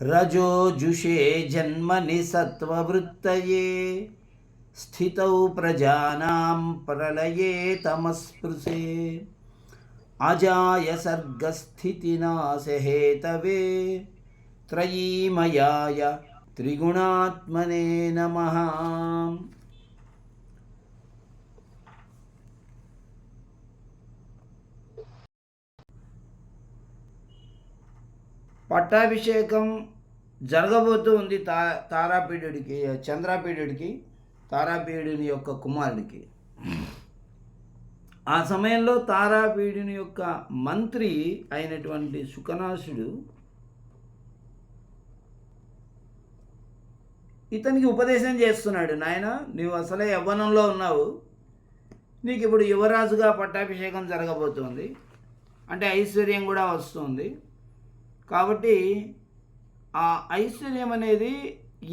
रजोजुषे जन्मनि सत्त्ववृत्तये स्थितौ प्रजानां प्रलये तमस्पृशे अजाय सर्गस्थितिनाशहेतवे त्रयीमयाय त्रिगुणात्मने नमः। పట్టాభిషేకం జరగబోతూ ఉంది తారాపీడుడికి, చంద్రాపీడుడికి, తారాపీడుని యొక్క కుమారుడికి. ఆ సమయంలో తారాపీడుని యొక్క మంత్రి అయినటువంటి శుకనాసుడు ఇతనికి ఉపదేశం చేస్తున్నాడు. నాయన, నీవు అసలే యవ్వనంలో ఉన్నావు, నీకు ఇప్పుడు యువరాజుగా పట్టాభిషేకం జరగబోతుంది, అంటే ఐశ్వర్యం కూడా వస్తుంది. కాబట్టి ఆ ఐశ్వర్యం అనేది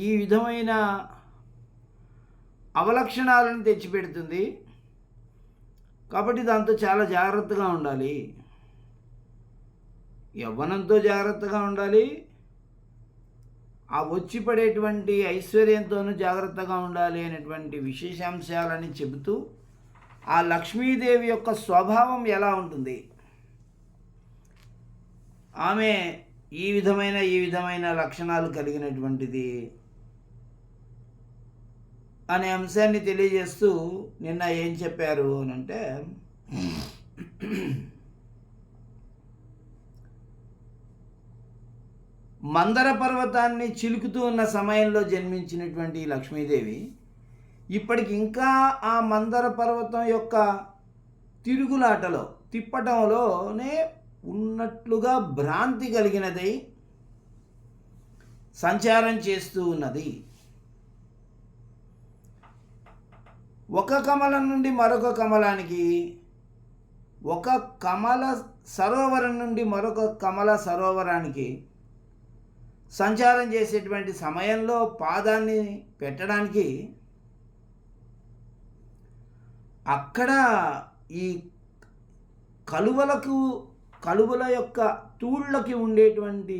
ఈ విధమైన అవలక్షణాలను తెచ్చిపెడుతుంది. కాబట్టి దాంతో చాలా జాగ్రత్తగా ఉండాలి, యవ్వనంతో జాగ్రత్తగా ఉండాలి, ఆ వచ్చి పడేటువంటి ఐశ్వర్యంతోనూ జాగ్రత్తగా ఉండాలి అనేటువంటి విశేషాంశాలని చెబుతూ ఆ లక్ష్మీదేవి యొక్క స్వభావం ఎలా ఉంటుంది, ఆమె ఈ విధమైన లక్షణాలు కలిగినటువంటిది అనే అంశాన్ని తెలియజేస్తూ నిన్న ఏం చెప్పారు అని అంటే, మందర పర్వతాన్ని చిలుకుతూ ఉన్న సమయంలో జన్మించినటువంటి లక్ష్మీదేవి ఇప్పటికి ఇంకా ఆ మందర పర్వతం యొక్క తిరుగులాటలో తిప్పటంలోనే ఉన్నట్లుగా భ్రాంతి కలిగినదై సంచారం చేస్తూ ఉన్నది. ఒక కమలం నుండి మరొక కమలానికి, ఒక కమల సరోవరం నుండి మరొక కమల సరోవరానికి సంచారం చేసేటువంటి సమయంలో పాదాన్ని పెట్టడానికి అక్కడ ఈ కలువల యొక్క తూళ్ళకి ఉండేటువంటి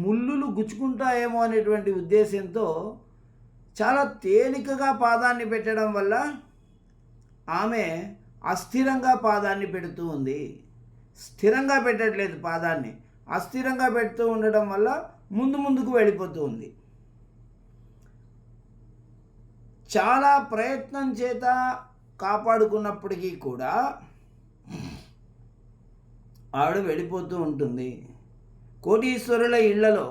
ముళ్ళులు గుచ్చుకుంటాయేమో అనేటువంటి ఉద్దేశంతో చాలా తేలికగా పాదాన్ని పెట్టడం వల్ల ఆమె అస్థిరంగా పాదాన్ని పెడుతూ ఉంది. స్థిరంగా పెట్టట్లేదు పాదాన్ని, అస్థిరంగా పెడుతూ ఉండడం వల్ల ముందుకు వెళ్ళిపోతూ ఉంది. చాలా ప్రయత్నం చేత కాపాడుకున్నప్పటికీ కూడా ఆవిడ వెళ్ళిపోతూ ఉంటుంది. కోటీశ్వరుల ఇళ్లలో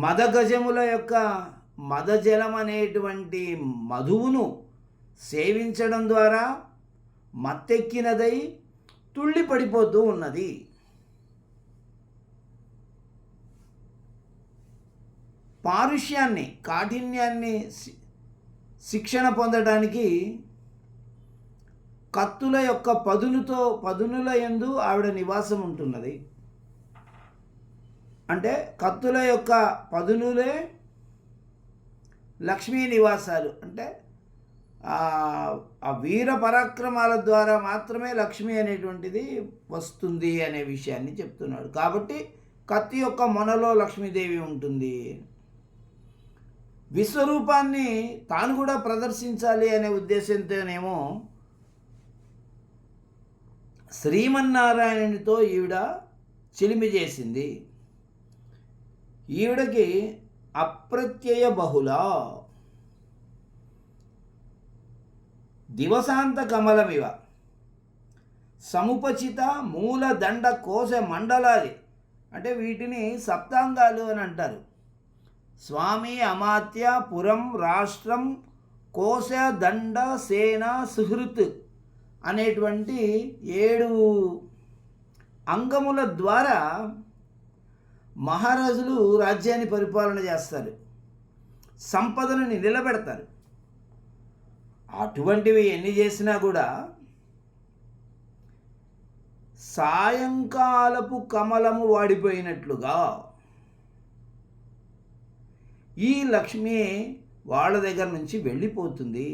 మదగజముల యొక్క మదజలం అనేటువంటి మధువును సేవించడం ద్వారా మత్తెక్కినదై తుళ్ళి పడిపోతూ ఉన్నది. పారుష్యాన్ని, కాఠిన్యాన్ని శిక్షణ పొందడానికి కత్తుల యొక్క పదునుల యందు ఆవిడ నివాసం ఉంటున్నది. అంటే కత్తుల యొక్క పదునులే లక్ష్మీ నివాసాలు. అంటే ఆ వీర పరాక్రమాల ద్వారా మాత్రమే లక్ష్మి అనేటువంటిది వస్తుంది అనే విషయాన్ని చెప్తున్నాడు. కాబట్టి కత్తి యొక్క మొనలో లక్ష్మీదేవి ఉంటుంది. విశ్వరూపాన్ని తాను కూడా ప్రదర్శించాలి అనే ఉద్దేశంతోనేమో శ్రీమన్నారాయణునితో ఈవిడ చిలిమి చేసింది. ఈవిడకి అప్రత్యయ బహుళ దివసాంత కమలమివ సముపచిత మూలదండ కోశ మండలాది, అంటే వీటిని సప్తాంగాలు అని అంటారు. స్వామి, అమాత్య, పురం, రాష్ట్రం, కోశ, దండ, సేన, సుహృత్ అనేటువంటి 7 అంగముల ద్వారా మహారాజులు రాజ్యాన్ని పరిపాలన చేస్తారు, సంపదలను నిలబెడతారు. అటువంటివి ఎన్ని చేసినా కూడా సాయంకాలపు కమలము వాడిపోయినట్లుగా ఈ లక్ష్మి వాళ్ళ దగ్గర నుంచి వెళ్ళిపోతుంది.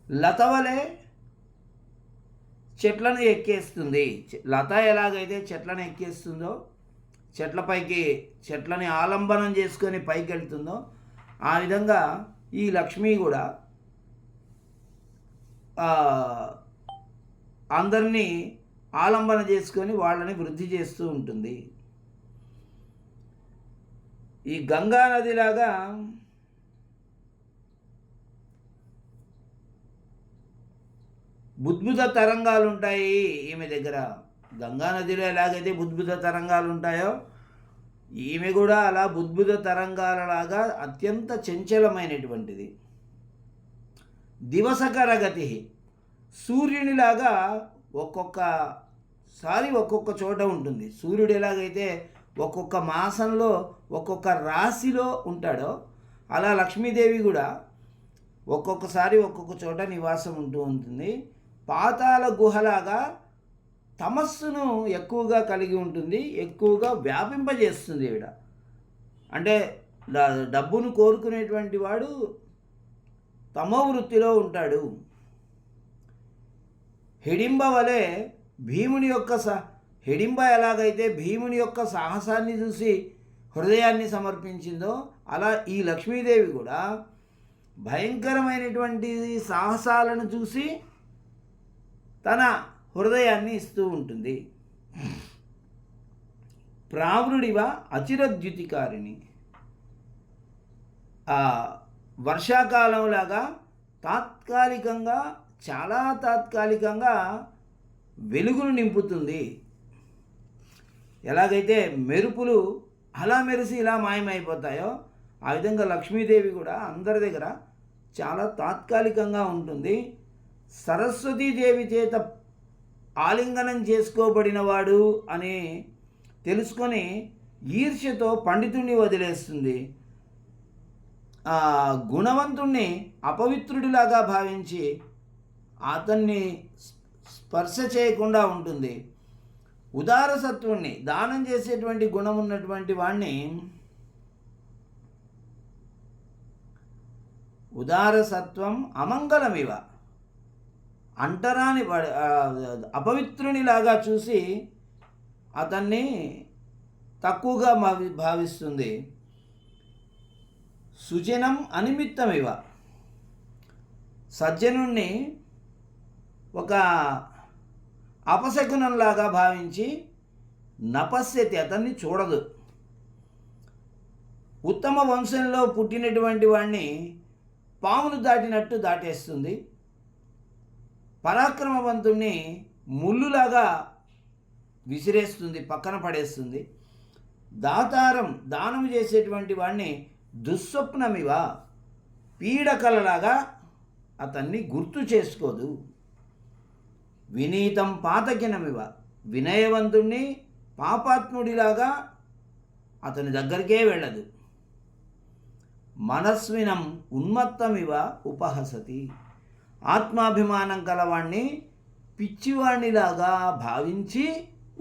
లత వలె చెట్లను ఎక్కేస్తుంది. లత ఎలాగైతే చెట్లను ఎక్కేస్తుందో, చెట్లని ఆలంబనం చేసుకొని పైకి వెళ్తుందో, ఆ విధంగా ఈ లక్ష్మి కూడా అందరినీ ఆలంబన చేసుకొని వాళ్ళని వృద్ధి చేస్తూ ఉంటుంది. ఈ గంగా నదిలాగా బుద్భుత తరంగాలు ఉంటాయి ఈమె దగ్గర. గంగా నదిలో ఎలాగైతే బుద్భుత తరంగాలు ఉంటాయో, ఈమె కూడా అలా బుద్భుత తరంగాలలాగా అత్యంత చంచలమైనటువంటిది. దివసకర గతి, సూర్యునిలాగా ఒక్కొక్కసారి ఒక్కొక్క చోట ఉంటుంది. సూర్యుడు ఎలాగైతే ఒక్కొక్క మాసంలో ఒక్కొక్క రాశిలో ఉంటాడో, అలా లక్ష్మీదేవి కూడా ఒక్కొక్కసారి ఒక్కొక్క చోట నివాసం ఉంటూ ఉంటుంది. పాతాళ గుహలాగా తమస్సును ఎక్కువగా కలిగి ఉంటుంది, ఎక్కువగా వ్యాపింపజేస్తుంది ఈవిడ. అంటే డబ్బును కోరుకునేటువంటి వాడు తమో వృత్తిలో ఉంటాడు. హిడింబ వలె హిడింబ ఎలాగైతే భీముని యొక్క సాహసాన్ని చూసి హృదయాన్ని సమర్పించిందో, అలా ఈ లక్ష్మీదేవి కూడా భయంకరమైనటువంటి సాహసాలను చూసి తన హృదయాన్ని ఇస్తూ ఉంటుంది. ప్రావృడివ అచిరద్యుతికారిణి, వర్షాకాలంలాగా చాలా తాత్కాలికంగా వెలుగును నింపుతుంది. ఎలాగైతే మెరుపులు అలా మెరిసి ఇలా మాయమైపోతాయో, ఆ విధంగా లక్ష్మీదేవి కూడా అందరి దగ్గర చాలా తాత్కాలికంగా ఉంటుంది. సరస్వతీదేవి చేత ఆలింగనం చేసుకోబడినవాడు అని తెలుసుకొని ఈర్ష్యతో పండితుడిని వదిలేస్తుంది. గుణవంతుణ్ణి అపవిత్రుడిలాగా భావించి అతన్ని స్పర్శ చేయకుండా ఉంటుంది. ఉదారసత్వుణ్ణి, దానం చేసేటువంటి గుణం ఉన్నటువంటి వాణ్ణి, ఉదారసత్వం అమంగళమివ, అంటరాని అపవిత్రునిలాగా చూసి అతన్ని తక్కువగా భావిస్తుంది. సుజనం అనిమిత్తమివ, సజ్జనుణ్ణి ఒక అపశకునంలాగా భావించి నపశ్యతి, అతన్ని చూడదు. ఉత్తమ వంశంలో పుట్టినటువంటి వాడిని పామును దాటినట్టు దాటేస్తుంది. పరాక్రమవంతుణ్ణి ముళ్ళులాగా విసిరేస్తుంది, పక్కన పడేస్తుంది. దానం చేసేటువంటి వాడిని దుస్వప్నమివ, పీడకలలాగా అతన్ని గుర్తు చేసుకోదు. వినీతం పాతకినమివ, వినయవంతుణ్ణి పాపాత్ముడిలాగా అతని దగ్గరికే వెళ్ళదు. మనస్వినం ఉన్మత్తమివ ఉపహసతి, ఆత్మాభిమానం కలవాణ్ణి పిచ్చివాణ్ణిలాగా భావించి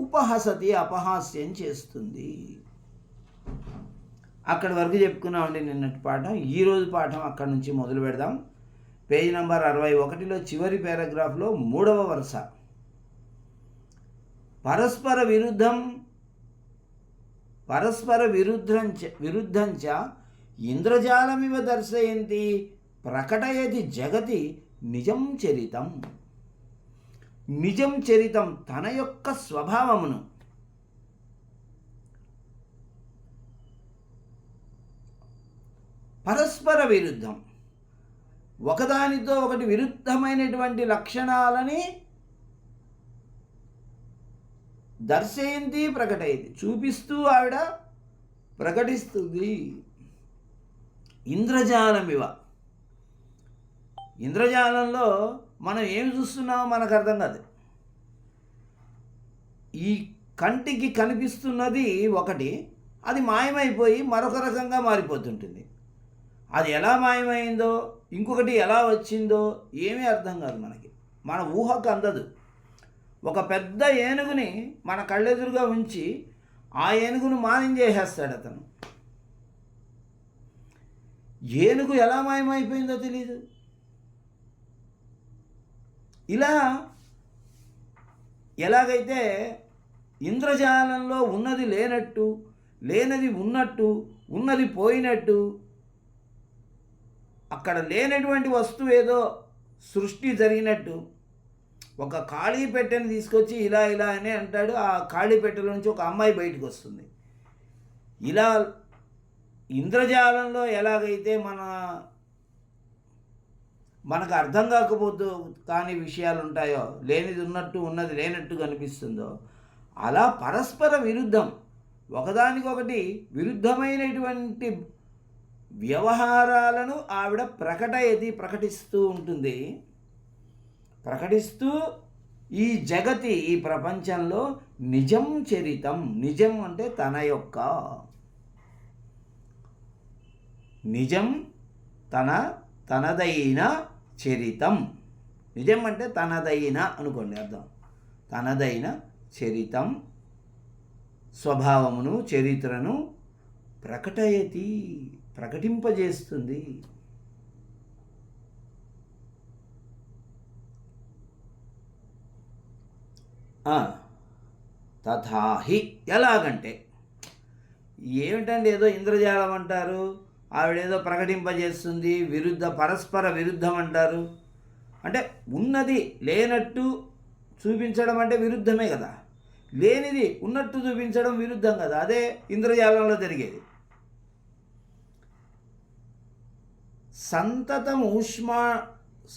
ఉపహసతి, అపహాస్యం చేస్తుంది. అక్కడి వరకు చెప్పుకున్నామండి నిన్నటి పాఠం. ఈరోజు పాఠం అక్కడి నుంచి మొదలు పెడదాం. పేజీ నంబర్ 61లో చివరి పారాగ్రాఫ్లో 3వ వరుస. పరస్పర విరుద్ధంచ ఇంద్రజాలమివ దర్శయంతి ప్రకటయతి జగతి నిజం చరితం. నిజం చరితం, తన యొక్క స్వభావమును, పరస్పర విరుద్ధం, ఒకదానితో ఒకటి విరుద్ధమైనటువంటి లక్షణాలని దర్శయంతి ప్రకటయతి, చూపిస్తూ ఆవిడ ప్రకటిస్తుంది. ఇంద్రజాలమివ, ఇంద్రజాలంలో మనం ఏం చూస్తున్నామో మనకు అర్థం కాదు. ఈ కంటికి కనిపిస్తున్నది ఒకటి, అది మాయమైపోయి మరొక రకంగా మారిపోతుంటుంది. అది ఎలా మాయమైందో, ఇంకొకటి ఎలా వచ్చిందో ఏమీ అర్థం కాదు మనకి, మన ఊహకు అందదు. ఒక పెద్ద ఏనుగుని మన కళ్ళెదురుగా ఉంచి ఆ ఏనుగును మాయం చేసేస్తాడు అతను. ఏనుగు ఎలా మాయమైపోయిందో తెలియదు. ఇలా ఎలాగైతే ఇంద్రజాలంలో ఉన్నది లేనట్టు, లేనది ఉన్నట్టు, ఉన్నది పోయినట్టు, అక్కడ లేనటువంటి వస్తువు ఏదో సృష్టి జరిగినట్టు, ఒక ఖాళీ పెట్టెని తీసుకొచ్చి ఇలా ఇలా అని అంటాడు. ఆ ఖాళీ పెట్టెల నుంచి ఒక అమ్మాయి బయటకు వస్తుంది. ఇలా ఇంద్రజాలంలో ఎలాగైతే మనకు అర్థం కాకపోతూ కాని విషయాలు ఉంటాయో, లేనిది ఉన్నట్టు ఉన్నది లేనట్టు కనిపిస్తుందో, అలా పరస్పర విరుద్ధం, ఒకదానికొకటి విరుద్ధమైనటువంటి వ్యవహారాలను ఆవిడ ప్రకటిస్తూ ఉంటుంది. ప్రకటిస్తూ ఈ జగతి, ఈ ప్రపంచంలో నిజం చరితం, నిజం అంటే నిజం తనదైన చరితం, నిజం అంటే తనదైన అనుకోండి అర్థం, తనదైన చరితం, స్వభావమును, చరిత్రను ప్రకటింపజేస్తుంది. తథాహి, ఎలాగంటే ఏమిటండి ఏదో ఇంద్రజాలం అంటారు, ఆవిడేదో ప్రకటింపజేస్తుంది, పరస్పర విరుద్ధం అంటారు. అంటే ఉన్నది లేనట్టు చూపించడం అంటే విరుద్ధమే కదా, లేనిది ఉన్నట్టు చూపించడం విరుద్ధం కదా, అదే ఇంద్రజాలంలో జరిగేది.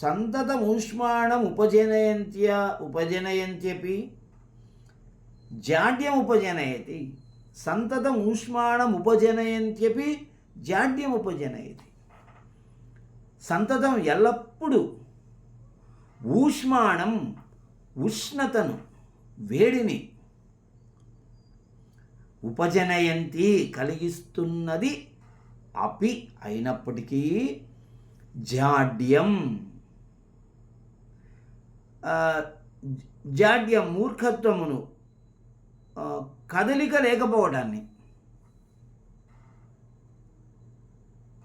సంతతమూష్మాణం ఉపజనయంత్యపి జాడ్యం ఉపజనయతి, సంతతమూష్మాణం ఉపజనయంత్యపి జాడ్యం ఉపజనయతి. సంతతం ఎల్లప్పుడూ, ఊష్మాణం ఉష్ణతను, వేడిని, ఉపజనయంతి కలిగిస్తున్నది, అపి అయినప్పటికీ, జాడ్యం మూర్ఖత్వమును, కదలిక లేకపోవడాన్ని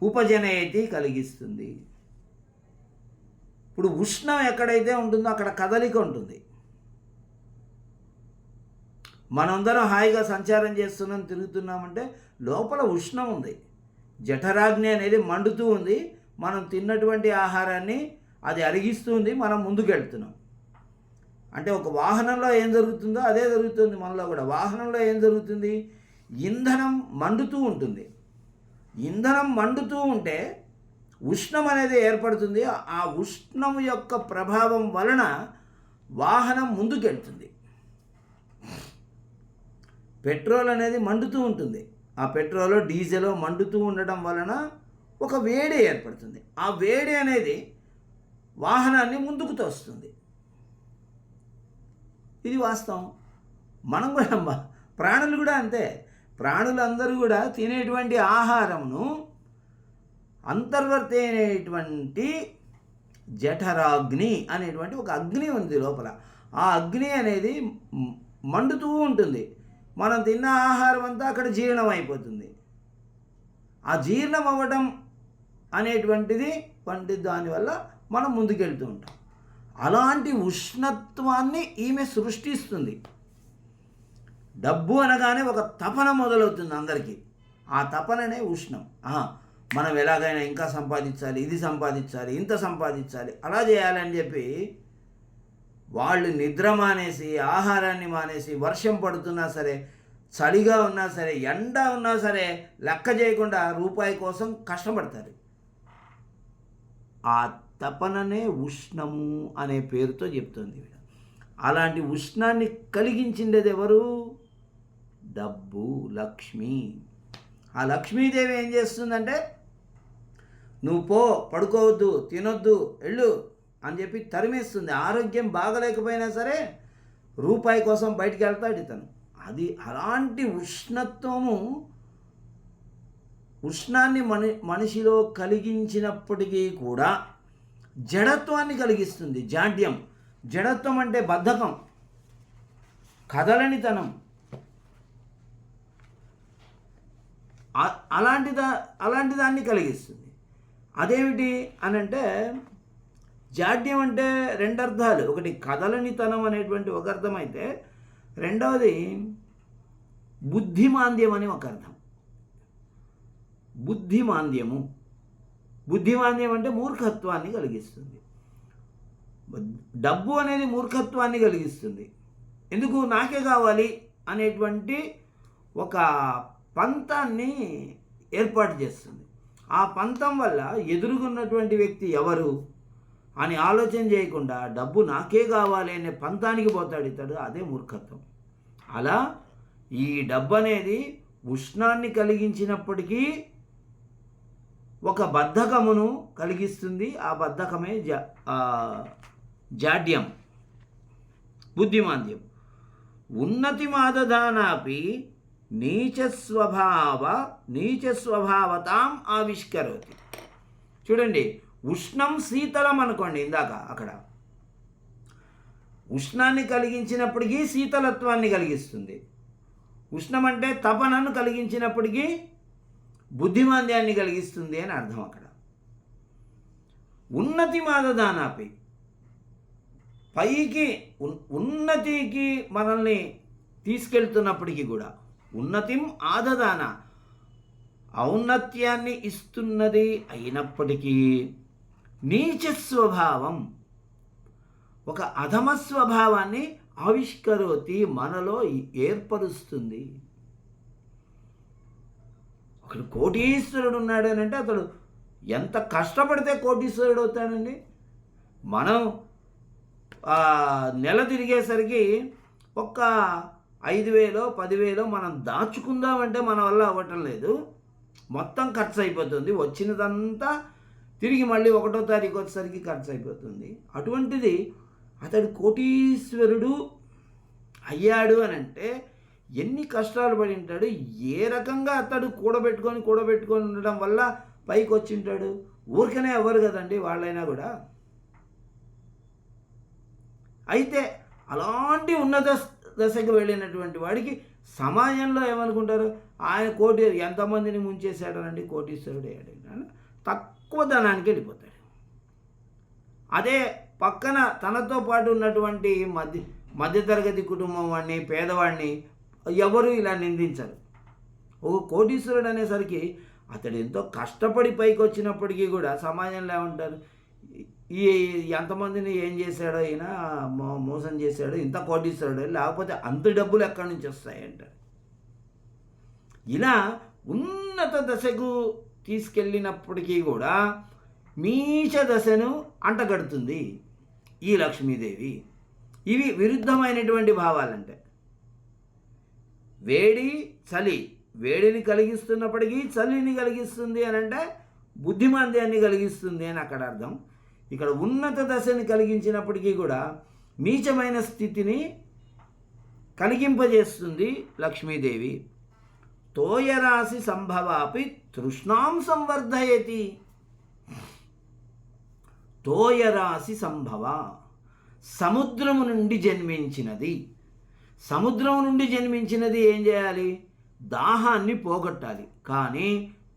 ఉపజనయతి కలిగిస్తుంది. ఇప్పుడు ఉష్ణం ఎక్కడైతే ఉంటుందో అక్కడ కదలిక ఉంటుంది. మనందరం హాయిగా సంచారం చేస్తున్నాం, తిరుగుతున్నామంటే లోపల ఉష్ణం ఉంది. జఠరాగ్ని అనేది మండుతూ ఉంది. మనం తిన్నటువంటి ఆహారాన్ని అది అరిగిస్తుంది, మనం ముందుకెళ్తున్నాం. అంటే ఒక వాహనంలో ఏం జరుగుతుందో అదే జరుగుతుంది మనలో కూడా. వాహనంలో ఏం జరుగుతుంది, ఇంధనం మండుతూ ఉంటుంది. ఇంధనం మండుతూ ఉంటే ఉష్ణం అనేది ఏర్పడుతుంది. ఆ ఉష్ణం యొక్క ప్రభావం వలన వాహనం ముందుకెళ్తుంది. పెట్రోల్ అనేది మండుతూ ఉంటుంది. ఆ పెట్రోల్, డీజిల్ మండుతూ ఉండటం వలన ఒక వేడి ఏర్పడుతుంది. ఆ వేడి అనేది వాహనాన్ని ముందుకు తోస్తుంది. ఇది వాస్తవం. మనం కూడా, ప్రాణులు కూడా అంతే. ప్రాణులందరూ కూడా తినేటువంటి ఆహారమును అంతర్వర్తి అయినటువంటి జఠరాగ్ని అనేటువంటి ఒక అగ్ని ఉంది లోపల. ఆ అగ్ని అనేది మండుతూ ఉంటుంది. మనం తిన్న ఆహారం అంతా అక్కడ జీర్ణం అయిపోతుంది. ఆ జీర్ణం అవ్వడం అనేటువంటిది దానివల్ల మనం ముందుకెళ్తూ ఉంటాం. అలాంటి ఉష్ణత్వాన్ని ఈమె సృష్టిస్తుంది. డబ్బు అనగానే ఒక తపన మొదలవుతుంది అందరికీ. ఆ తపననే ఉష్ణం. మనం ఎలాగైనా ఇంకా సంపాదించాలి, ఇది సంపాదించాలి, ఇంత సంపాదించాలి, అలా చేయాలని చెప్పి వాళ్ళు నిద్ర మానేసి, ఆహారాన్ని మానేసి, వర్షం పడుతున్నా సరే, చలిగా ఉన్నా సరే, ఎండ ఉన్నా సరే లెక్క చేయకుండా రూపాయి కోసం కష్టపడతారు. ఆ తపననే ఉష్ణము అనే పేరుతో చెప్తుంది. అలాంటి ఉష్ణాన్ని కలిగించిండేది ఎవరు? డబ్బు, లక్ష్మి. ఆ లక్ష్మీదేవి ఏం చేస్తుందంటే, నువ్వు పో, పడుకోవద్దు, తినొద్దు, వెళ్ళు అని చెప్పి తరిమేస్తుంది. ఆరోగ్యం బాగలేకపోయినా సరే రూపాయి కోసం బయటికి వెళ్తాడు ఇతను. అది అలాంటి ఉష్ణాన్ని మనిషిలో కలిగించినప్పటికీ కూడా జడత్వాన్ని కలిగిస్తుంది. జాడ్యం, జడత్వం అంటే బద్ధకం, కదలనితనం. అలాంటి దాన్ని కలిగిస్తుంది. అదేమిటి అనంటే, జాడ్యం అంటే రెండు అర్థాలు. ఒకటి కదలనితనం అనేటువంటి ఒక అర్థం అయితే, రెండవది బుద్ధిమాంద్యం అని ఒక అర్థం. బుద్ధిమాంద్యము, బుద్ధిమాంద్యం అంటే మూర్ఖత్వాన్ని కలిగిస్తుంది. డబ్బు అనేది మూర్ఖత్వాన్ని కలిగిస్తుంది. ఎందుకు నాకే కావాలి అనేటువంటి ఒక పంతాన్ని ఏర్పాటు చేస్తుంది. ఆ పంతం వల్ల ఎదురుగున్నటువంటి వ్యక్తి ఎవరు అని ఆలోచన చేయకుండా డబ్బు నాకే కావాలి అనే పంతానికి పోతాడు ఇతడు. అదే మూర్ఖత్వం. అలా ఈ డబ్బు అనేది ఉష్ణాన్ని కలిగించినప్పటికీ ఒక బద్ధకమును కలిగిస్తుంది. ఆ బద్ధకమే జాడ్యం, బుద్ధిమాంద్యం. ఉన్నతి మాదదానాపి నీచస్వభావతాం ఆవిష్కరోతి. చూడండి, ఉష్ణం శీతలం అనుకోండి. ఇందాక అక్కడ ఉష్ణాన్ని కలిగించినప్పటికీ శీతలత్వాన్ని కలిగిస్తుంది. ఉష్ణం అంటే తపనను కలిగించినప్పటికీ బుద్ధిమాంద్యాన్ని కలిగిస్తుంది అని అర్థం. అక్కడ ఉన్నతి మాదదానాపి, పైకి ఉన్నతికి మనల్ని తీసుకెళ్తున్నప్పటికీ కూడా, ఉన్నతిం ఆదదాన, ఔన్నత్యాన్ని ఇస్తున్నది అయినప్పటికీ నీచ స్వభావం, ఒక అధమ స్వభావాన్ని ఆవిష్కరోతి, మనలో ఏర్పరుస్తుంది. ఒకడు కోటీశ్వరుడు ఉన్నాడు అని అంటే అతడు ఎంత కష్టపడితే కోటీశ్వరుడు అవుతాడండి. మనం నెల తిరిగేసరికి ఒక్క 5,000 10,000 మనం దాచుకుందామంటే మన వల్ల అవ్వటం లేదు. మొత్తం ఖర్చు అయిపోతుంది. వచ్చినదంతా తిరిగి మళ్ళీ 1వ తారీఖు వచ్చేసరికి ఖర్చు అయిపోతుంది. అటువంటిది అతడు కోటీశ్వరుడు అయ్యాడు అని అంటే ఎన్ని కష్టాలు పడి ఉంటాడు. ఏ రకంగా అతడు కూడబెట్టుకొని ఉండడం వల్ల పైకి వచ్చి ఉంటాడు. ఊరికనే అవ్వరు కదండి వాళ్ళైనా కూడా. అయితే అలాంటి ఉన్నత దశకు వెళ్ళినటువంటి వాడికి సమాజంలో ఏమనుకుంటారు, ఆయన ఎంతమందిని ముంచేశాడనండి, కోటీశ్వరుడు అయ్యాడు. తక్కువ ధనానికి వెళ్ళిపోతాడు. అదే పక్కన తనతో పాటు ఉన్నటువంటి మధ్యతరగతి కుటుంబం వాడిని, పేదవాడిని ఎవరు ఇలా నిందించరు. ఒక కోటీశ్వరుడు అనేసరికి అతడు ఎంతో కష్టపడి పైకి వచ్చినప్పటికీ కూడా సమాజంలో ఏమంటారు, ఎంతమందిని ఏం చేశాడో ఈయన, మోసం చేశాడో, ఇంత కోటీశ్వరుడు, లేకపోతే అంత డబ్బులు ఎక్కడి నుంచి వస్తాయంటారు. ఇలా ఉన్నత దశకు తీసుకెళ్ళినప్పటికీ కూడా నీచ దశను అంటగడుతుంది ఈ లక్ష్మీదేవి. ఇవి విరుద్ధమైనటువంటి భావాలంటే వేడి చలి, వేడిని కలిగిస్తున్నప్పటికీ చలిని కలిగిస్తుంది అని అంటే బుద్ధిమాంద్యాన్ని కలిగిస్తుంది అని అక్కడ అర్థం. ఇక్కడ ఉన్నత దశని కలిగించినప్పటికీ కూడా నీచమైన స్థితిని కలిగింపజేస్తుంది లక్ష్మీదేవి. తోయరాశి సంభవాపి తృష్ణాం సంవర్ధయతి. తోయరాశి సంభవ, సముద్రము నుండి జన్మించినది. సముద్రం నుండి జన్మించినది ఏం చేయాలి? దాహాన్ని పోగొట్టాలి. కానీ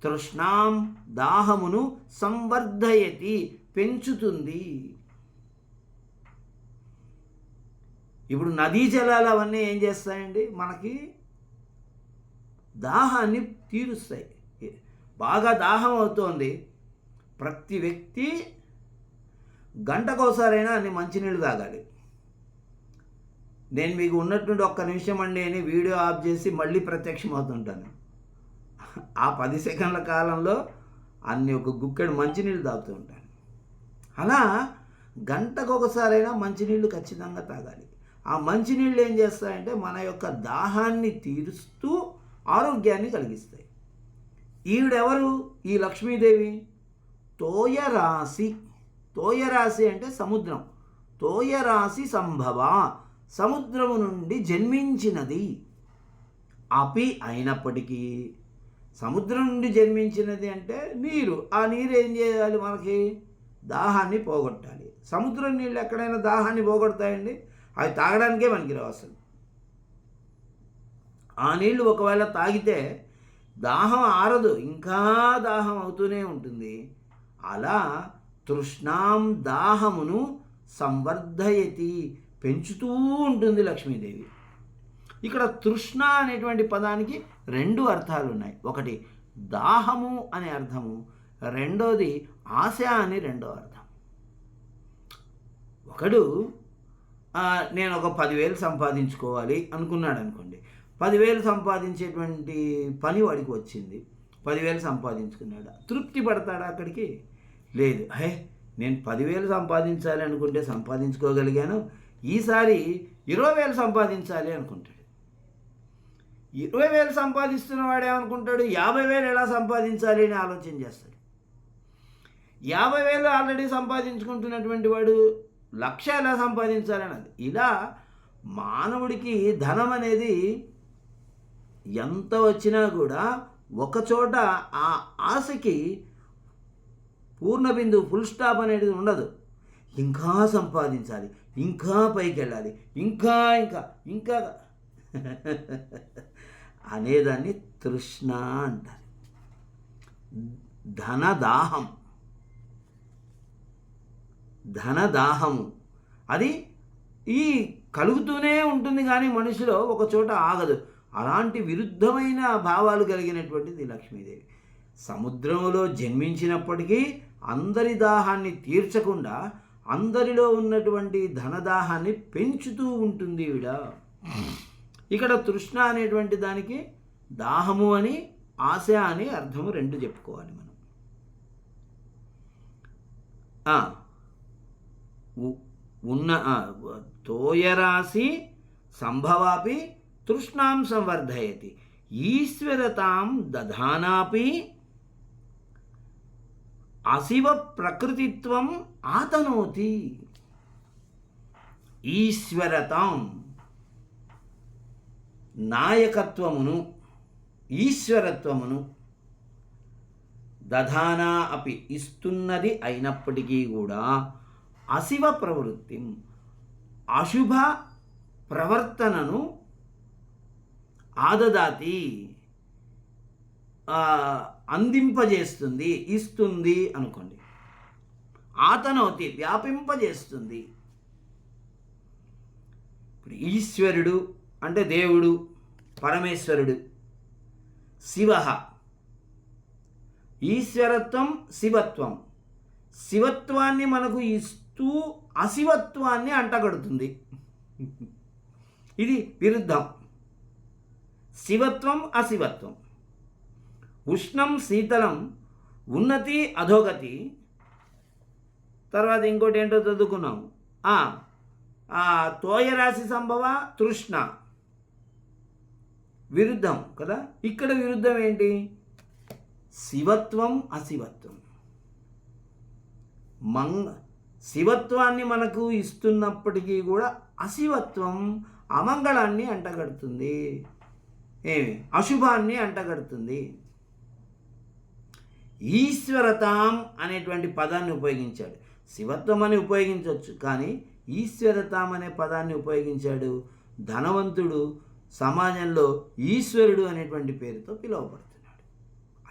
తృష్ణాం, దాహమును సంవర్ధయతి, పెంచుతుంది. ఇప్పుడు నదీ జలాలు అవన్నీ ఏం చేస్తాయండి? మనకి దాహాన్ని తీరుస్తాయి. బాగా దాహం అవుతోంది, ప్రతి వ్యక్తి గంటకోసారైనా అన్ని మంచినీళ్ళు తాగాలి. నేను మీకు ఉన్నటువంటి ఒక్క నిమిషం అండి అని వీడియో ఆఫ్ చేసి మళ్ళీ ప్రత్యక్షం అవుతుంటాను. ఆ 10 సెకండ్ల కాలంలో అన్ని ఒక గుక్కెడు మంచినీళ్ళు తాగుతూ ఉంటాను. అలా గంటకొకసారైనా మంచినీళ్ళు ఖచ్చితంగా తాగాలి. ఆ మంచినీళ్ళు ఏం చేస్తాయంటే మన యొక్క దాహాన్ని తీరుస్తూ ఆరోగ్యాన్ని కలిగిస్తాయి. ఈవిడెవరు? ఈ లక్ష్మీదేవి. తోయరాశి, తోయరాశి అంటే సముద్రం. తోయరాశి సంభవ, సముద్రము నుండి జన్మించినది. అపి, అయినప్పటికీ, సముద్రం నుండి జన్మించినది అంటే నీరు. ఆ నీరు ఏం చేయాలి? మనకి దాహాన్ని పోగొట్టాలి. సముద్రం నీళ్ళు ఎక్కడైనా దాహాన్ని పోగొడతాయండి? అవి తాగడానికే పనికిరావు అసలు. ఆ నీళ్లు ఒకవేళ తాగితే దాహం ఆరదు, ఇంకా దాహం అవుతూనే ఉంటుంది. అలా తృష్ణాం దాహమును సంవర్ధయతి, పెంచుతూ ఉంటుంది లక్ష్మీదేవి. ఇక్కడ తృష్ణ అనేటువంటి పదానికి రెండు అర్థాలు ఉన్నాయి. ఒకటి దాహము అనే అర్థము, రెండోది ఆశ అని రెండో అర్థం. ఒకడు నేను ఒక 10,000 సంపాదించుకోవాలి అనుకున్నాడు అనుకోండి. 10,000 సంపాదించేటువంటి పని వాడికి వచ్చింది. 10,000 సంపాదించుకున్నాడు. తృప్తి పడతాడా అక్కడికి? లేదు. నేను 10,000 సంపాదించాలి అనుకుంటే సంపాదించుకోగలిగాను, ఈసారి 20,000 సంపాదించాలి అనుకుంటాడు. 20,000 సంపాదిస్తున్న వాడేమనుకుంటాడు, 50,000 ఎలా సంపాదించాలి అని ఆలోచన చేస్తాడు. 50,000 ఆల్రెడీ సంపాదించుకుంటున్నటువంటి వాడు 1,00,000 ఎలా సంపాదించాలన్నది. ఇలా మానవుడికి ధనం అనేది ఎంత వచ్చినా కూడా ఒకచోట ఆ ఆశకి పూర్ణబిందువు, ఫుల్ స్టాప్ అనేది ఉండదు. ఇంకా సంపాదించాలి, ఇంకా పైకి వెళ్ళాలి, ఇంకా ఇంకా ఇంకా అనేదాన్ని తృష్ణ అంటారు. ధనదాహము అది ఈ కలుగుతూనే ఉంటుంది, కానీ మనిషిలో ఒక చోట ఆగదు. అలాంటి విరుద్ధమైన భావాలు కలిగినటువంటిది లక్ష్మీదేవి. సముద్రంలో జన్మించినప్పటికీ అందరి దాహాన్ని తీర్చకుండా అందరిలో ఉన్నటువంటి ధనదాహాన్ని పెంచుతూ ఉంటుంది ఈవిడ. ఇక్కడ తృష్ణ అనేటువంటి దానికి దాహము అని, ఆశ అని అర్థము రెండు చెప్పుకోవాలి మనం. తోయరాశి సంభవాపి తృష్ణాం సంవర్ధయతి, ఈశ్వరతాం దధానాపి అశివ ప్రకృతిత్వం ఆతనోతి. ఈశ్వరతాం నాయకత్వమును, ఈశ్వరత్వమును, దధానా అపి ఇస్తున్నది అయినప్పటికీ కూడా అశివ ప్రవృత్తి, అశుభ ప్రవర్తనను ఆదదాతి అందింపజేస్తుంది, ఇస్తుంది అనుకోండి. ఆతనోతి వ్యాపింపజేస్తుంది. ఇప్పుడు ఈశ్వరుడు అంటే దేవుడు, పరమేశ్వరుడు, శివ, ఈశ్వరత్వం శివత్వం. శివత్వాన్ని మనకు ఇస్తూ అశివత్వాన్ని అంటగడుతుంది. ఇది విరుద్ధం. శివత్వం అశివత్వం, ఉష్ణం శీతలం, ఉన్నతి అధోగతి. తర్వాత ఇంకోటి ఏంటో చదువుకున్నాం, తోయరాశి సంభవ తృష్ణ, విరుద్ధం కదా. ఇక్కడ విరుద్ధం ఏంటి? శివత్వం అశివత్వం. శివత్వాన్ని మనకు ఇస్తున్నప్పటికీ కూడా అశివత్వం అమంగళాన్ని అంటగడుతుంది, అశుభాన్ని అంటగడుతుంది. ఈశ్వరతాం అనేటువంటి పదాన్ని ఉపయోగించాడు. శివత్వం అని ఉపయోగించవచ్చు, కానీ ఈశ్వరతాం అనే పదాన్ని ఉపయోగించాడు. ధనవంతుడు సమాజంలో ఈశ్వరుడు అనేటువంటి పేరుతో పిలువబడుతున్నాడు.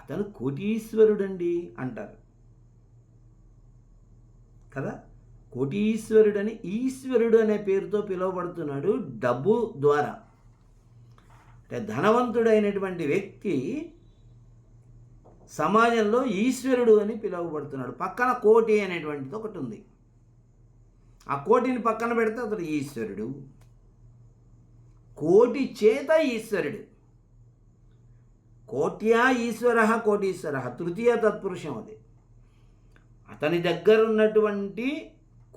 అతను కోటీశ్వరుడండి అంటారు కదా. కోటీశ్వరుడని ఈశ్వరుడు అనే పేరుతో పిలువబడుతున్నాడు డబ్బు ద్వారా. అంటే ధనవంతుడైనటువంటి వ్యక్తి సమాజంలో ఈశ్వరుడు అని పిలువబడుతున్నాడు. పక్కన కోటి అనేటువంటిది ఒకటి ఉంది. ఆ కోటిని పక్కన పెడితే అతడు ఈశ్వరుడు. కోటి చేత ఈశ్వరుడు. కోట్యా ఈశ్వర కోటీశ్వర, తృతీయ తత్పురుషం అది. అతని దగ్గర ఉన్నటువంటి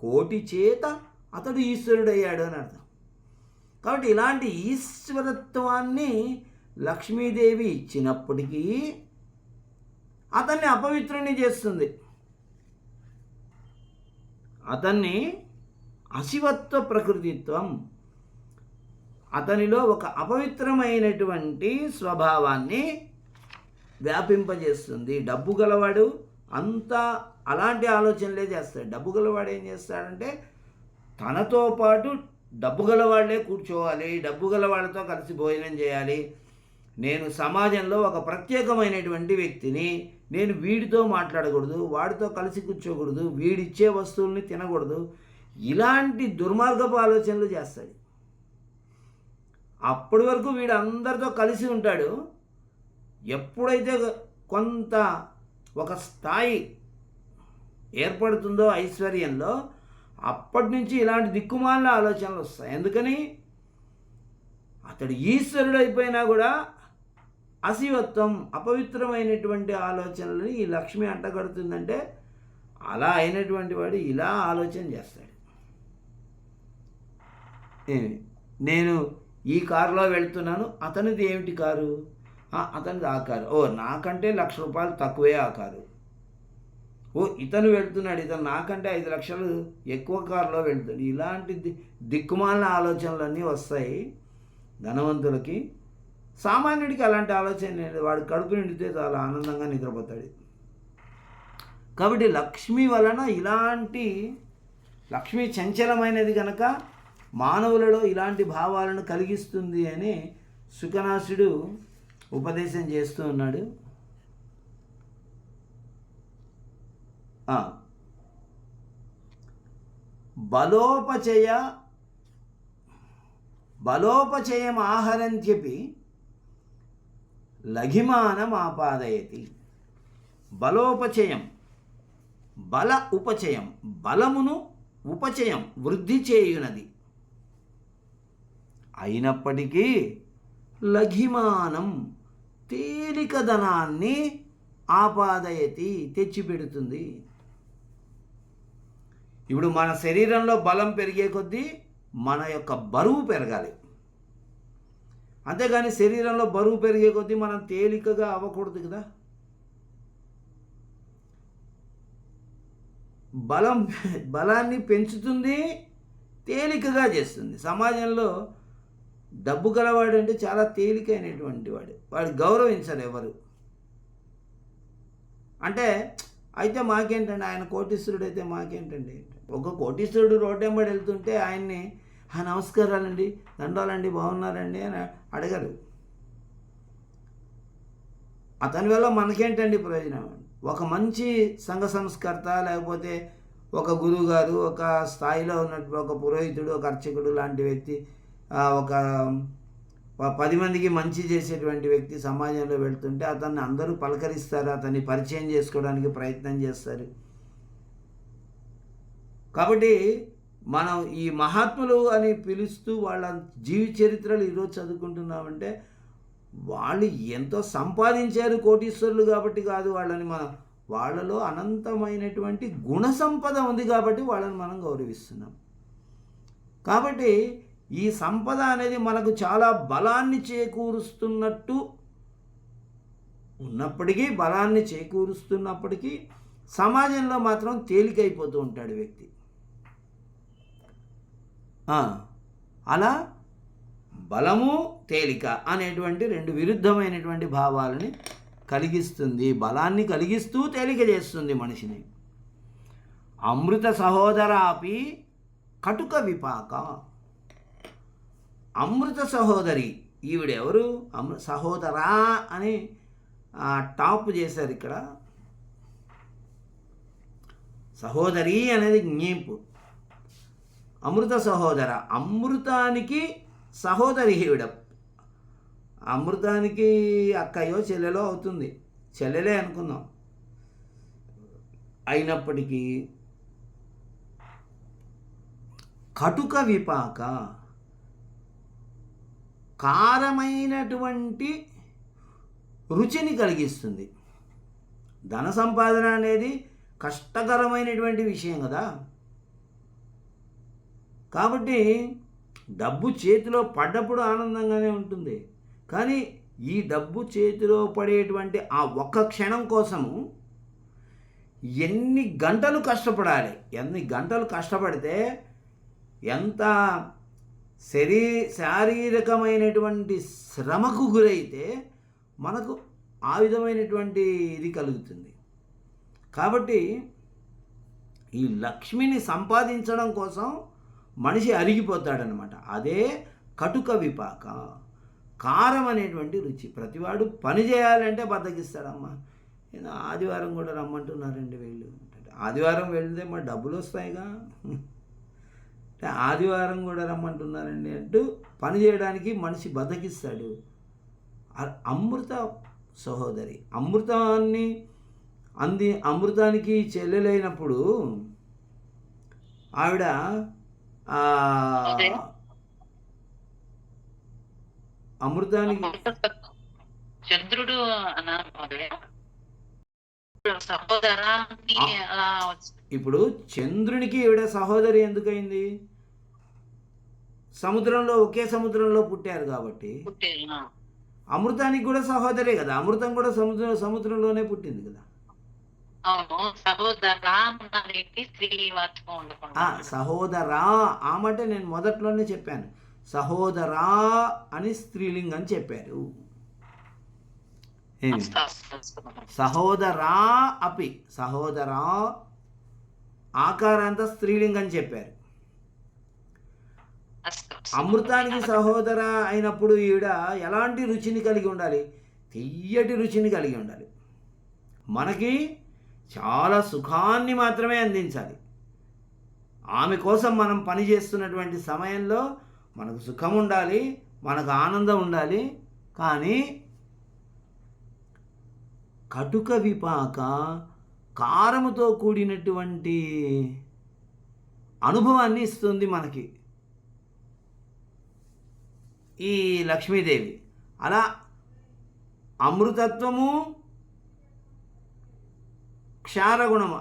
కోటి చేత అతడు ఈశ్వరుడయ్యాడు అని అర్థం. కాబట్టి ఇలాంటి ఈశ్వరత్వాన్ని లక్ష్మీదేవి ఇచ్చినప్పటికీ అతన్ని అపవిత్రుని చేస్తుంది. అతన్ని అశివత్వ ప్రకృతిత్వం, అతనిలో ఒక అపవిత్రమైనటువంటి స్వభావాన్ని వ్యాపింపజేస్తుంది. డబ్బు గలవాడు అంతా అలాంటి ఆలోచనలే చేస్తాడు. డబ్బు గలవాడు ఏం చేస్తాడంటే తనతో పాటు డబ్బు గలవాళ్లే కూర్చోవాలి, డబ్బు గలవాళ్ళతో కలిసి భోజనం చేయాలి, నేను సమాజంలో ఒక ప్రత్యేకమైనటువంటి వ్యక్తిని, నేను వీడితో మాట్లాడకూడదు, వాడితో కలిసి కూర్చోకూడదు, వీడిచ్చే వస్తువుల్ని తినకూడదు, ఇలాంటి దుర్మార్గపు ఆలోచనలు చేస్తాడు. అప్పటి వరకు వీడు అందరితో కలిసి ఉంటాడు. ఎప్పుడైతే కొంత ఒక స్థాయి ఏర్పడుతుందో ఐశ్వర్యంలో, అప్పటి నుంచి ఇలాంటి దిక్కుమాలిన ఆలోచనలు వస్తాయి. ఎందుకని అతడు ఈశ్వరుడు అయిపోయినా కూడా అశివత్వం, అపవిత్రమైనటువంటి ఆలోచనలని ఈ లక్ష్మి అంటగడుతుందంటే, అలా అయినటువంటి వాడు ఇలా ఆలోచన చేస్తాడు. నేను ఈ కారులో వెళ్తున్నాను, అతనిది ఏమిటి కారు? అతనిది ఆ కారు. ఓ, నాకంటే ₹1,00,000 తక్కువే ఆ కారు. ఓ, ఇతను వెళ్తున్నాడు, ఇతను నాకంటే 5 లక్షలు ఎక్కువ కారులో వెళ్తాడు. ఇలాంటి దిక్కుమాలిన ఆలోచనలన్నీ వస్తాయి ధనవంతులకి. సామాన్యుడికి అలాంటి ఆలోచన లేదు. వాడు కడుపు నిండితే చాలా ఆనందంగా నిద్రపోతాడు. కాబట్టి లక్ష్మి వలన ఇలాంటి, లక్ష్మి చంచలమైనది కనుక మానవులలో ఇలాంటి భావాలను కలిగిస్తుంది అని శుకనాసుడు ఉపదేశం చేస్తూ ఉన్నాడు. బలోపచయం ఆహారం చెప్పి లఘిమానం ఆపాదయతి. బలోపచయం, బల ఉపచయం, బలమును ఉపచయం వృద్ధి చేయునది. అయినప్పటికీ లఘిమానం తేలికదనాన్ని ఆపాదయతి తెచ్చిపెడుతుంది. ఇప్పుడు మన శరీరంలో బలం పెరిగే కొద్దీ మన యొక్క బరువు పెరగాలి. అంతేగాని శరీరంలో బరువు పెరిగే కొద్దీ మనం తేలికగా అవ్వకూడదు కదా. బలాన్ని పెంచుతుంది, తేలికగా చేస్తుంది. సమాజంలో డబ్బు గలవాడు అంటే చాలా తేలికైనటువంటి వాడు గౌరవించరు ఎవరు. అంటే అయితే మాకేంటండి, ఆయన కోటీశ్వరుడు అయితే మాకేంటండి. ఒక కోటీశ్వరుడు రోడ్డెంబడి వెళ్తుంటే ఆయన్ని నమస్కారాలండి, దండాలండి, బాగున్నారండి అని అడగరు. అతని వల్ల మనకేంటండి ప్రయోజనం? ఒక మంచి సంఘ సంస్కర్త, లేకపోతే ఒక గురువు గారు, ఒక స్థాయిలో ఉన్నట్టు ఒక పురోహితుడు, ఒక అర్చకుడు లాంటి వ్యక్తి, ఒక 10 మందికి మంచి చేసేటువంటి వ్యక్తి సమాజంలో వెళ్తుంటే అతన్ని అందరూ పలకరిస్తారు, అతన్ని పరిచయం చేసుకోవడానికి ప్రయత్నం చేస్తారు. కాబట్టి మనం ఈ మహాత్ములు అని పిలుస్తూ వాళ్ళ జీవిత చరిత్రలు ఈరోజు చదువుకుంటున్నామంటే వాళ్ళు ఎంతో సంపాదించారు, కోటీశ్వరులు కాబట్టి కాదు. వాళ్ళలో అనంతమైనటువంటి గుణ సంపద ఉంది కాబట్టి వాళ్ళని మనం గౌరవిస్తున్నాం. కాబట్టి ఈ సంపద అనేది మనకు చాలా బలాన్ని చేకూరుస్తున్నట్టు ఉన్నప్పటికీ, బలాన్ని చేకూరుస్తున్నప్పటికీ సమాజంలో మాత్రం తేలికైపోతూ ఉంటాడు వ్యక్తి. అలా బలము, తేలిక అనేటువంటి 2 విరుద్ధమైనటువంటి భావాలని కలిగిస్తుంది. బలాన్ని కలిగిస్తూ తేలిక చేస్తుంది మనిషిని. అమృత సహోదరాపి కటుక విపాక. అమృత సహోదరి, ఈవిడెవరు? సహోదరా అని టాప్ చేశారు ఇక్కడ. సహోదరి అనేది జ్ఞేపు. అమృత సహోదర, అమృతానికి సహోదరి ఈవిడ. అమృతానికి అక్కయ్యో చెల్లెలో అవుతుంది, చెల్లెలే అనుకుందాం. అయినప్పటికీ కటుక విపాక, కారమైనటువంటి రుచిని కలిగిస్తుంది. ధన సంపాదన అనేది కష్టకరమైనటువంటి విషయం కదా. కాబట్టి డబ్బు చేతిలో పడ్డప్పుడు ఆనందంగానే ఉంటుంది, కానీ ఈ డబ్బు చేతిలో పడేటువంటి ఆ ఒక్క క్షణం కోసము ఎన్ని గంటలు కష్టపడాలి, ఎన్ని గంటలు కష్టపడితే ఎంత శారీరకమైనటువంటి శ్రమకు గురైతే మనకు ఆ విధమైనటువంటి ఇది కలుగుతుంది. కాబట్టి ఈ లక్ష్మిని సంపాదించడం కోసం మనిషి అరిగిపోతాడనమాట. అదే కటుక విపాక, కారం అనేటువంటి రుచి. ప్రతివాడు పని చేయాలంటే బద్దకిస్తాడమ్మా. ఏదో ఆదివారం కూడా రమ్మంటున్నారండి వీళ్ళు అంటే, ఆదివారం వెళ్తే మరి డబ్బులు వస్తాయిగా అంటే ఆదివారం కూడా రమ్మంటున్నారండి అంటూ పని చేయడానికి మనిషి బద్దకిస్తాడు. అమృత సహోదరి అమృతాన్ని అమృతానికి చెల్లెలైనప్పుడు ఆవిడ ఆ, అదే అమృతానికి చంద్రుడు అదే సహోదరాన్ని ఆ, అలా ఇప్పుడు చంద్రునికి ఈవిడ సహోదరి ఎందుకైంది? సముద్రంలో ఒకే సముద్రంలో పుట్టారు కాబట్టి. పుట్టేది. అమృతానికి కూడా సహోదరే కదా, అమృతం కూడా సముద్రంలోనే పుట్టింది కదా. అవును, సహోదరా అన్నారేంటి స్త్రీవాచకం ఉండకుండా. సహోదరా ఆ మాట నేను మొదట్లోనే చెప్పాను. సహోదరా అని స్త్రీలింగం అని చెప్పారు. ఏమి సహోదరా అపి సహోదరా ఆకారాంత స్త్రీలింగం చెప్పారు. అమృతానికి సహోదర అయినప్పుడు ఈవిడ ఎలాంటి రుచిని కలిగి ఉండాలి? తియ్యటి రుచిని కలిగి ఉండాలి. మనకి చాలా సుఖాన్ని మాత్రమే అందించాలి. ఆమె కోసం మనం పని చేస్తున్నటువంటి సమయంలో మనకు సుఖం ఉండాలి, మనకు ఆనందం ఉండాలి. కానీ కటుక విపాక కారముతో కూడినటువంటి అనుభవాన్ని ఇస్తుంది మనకి ఈ లక్ష్మీదేవి. అలా అమృతత్వము క్షారగుణము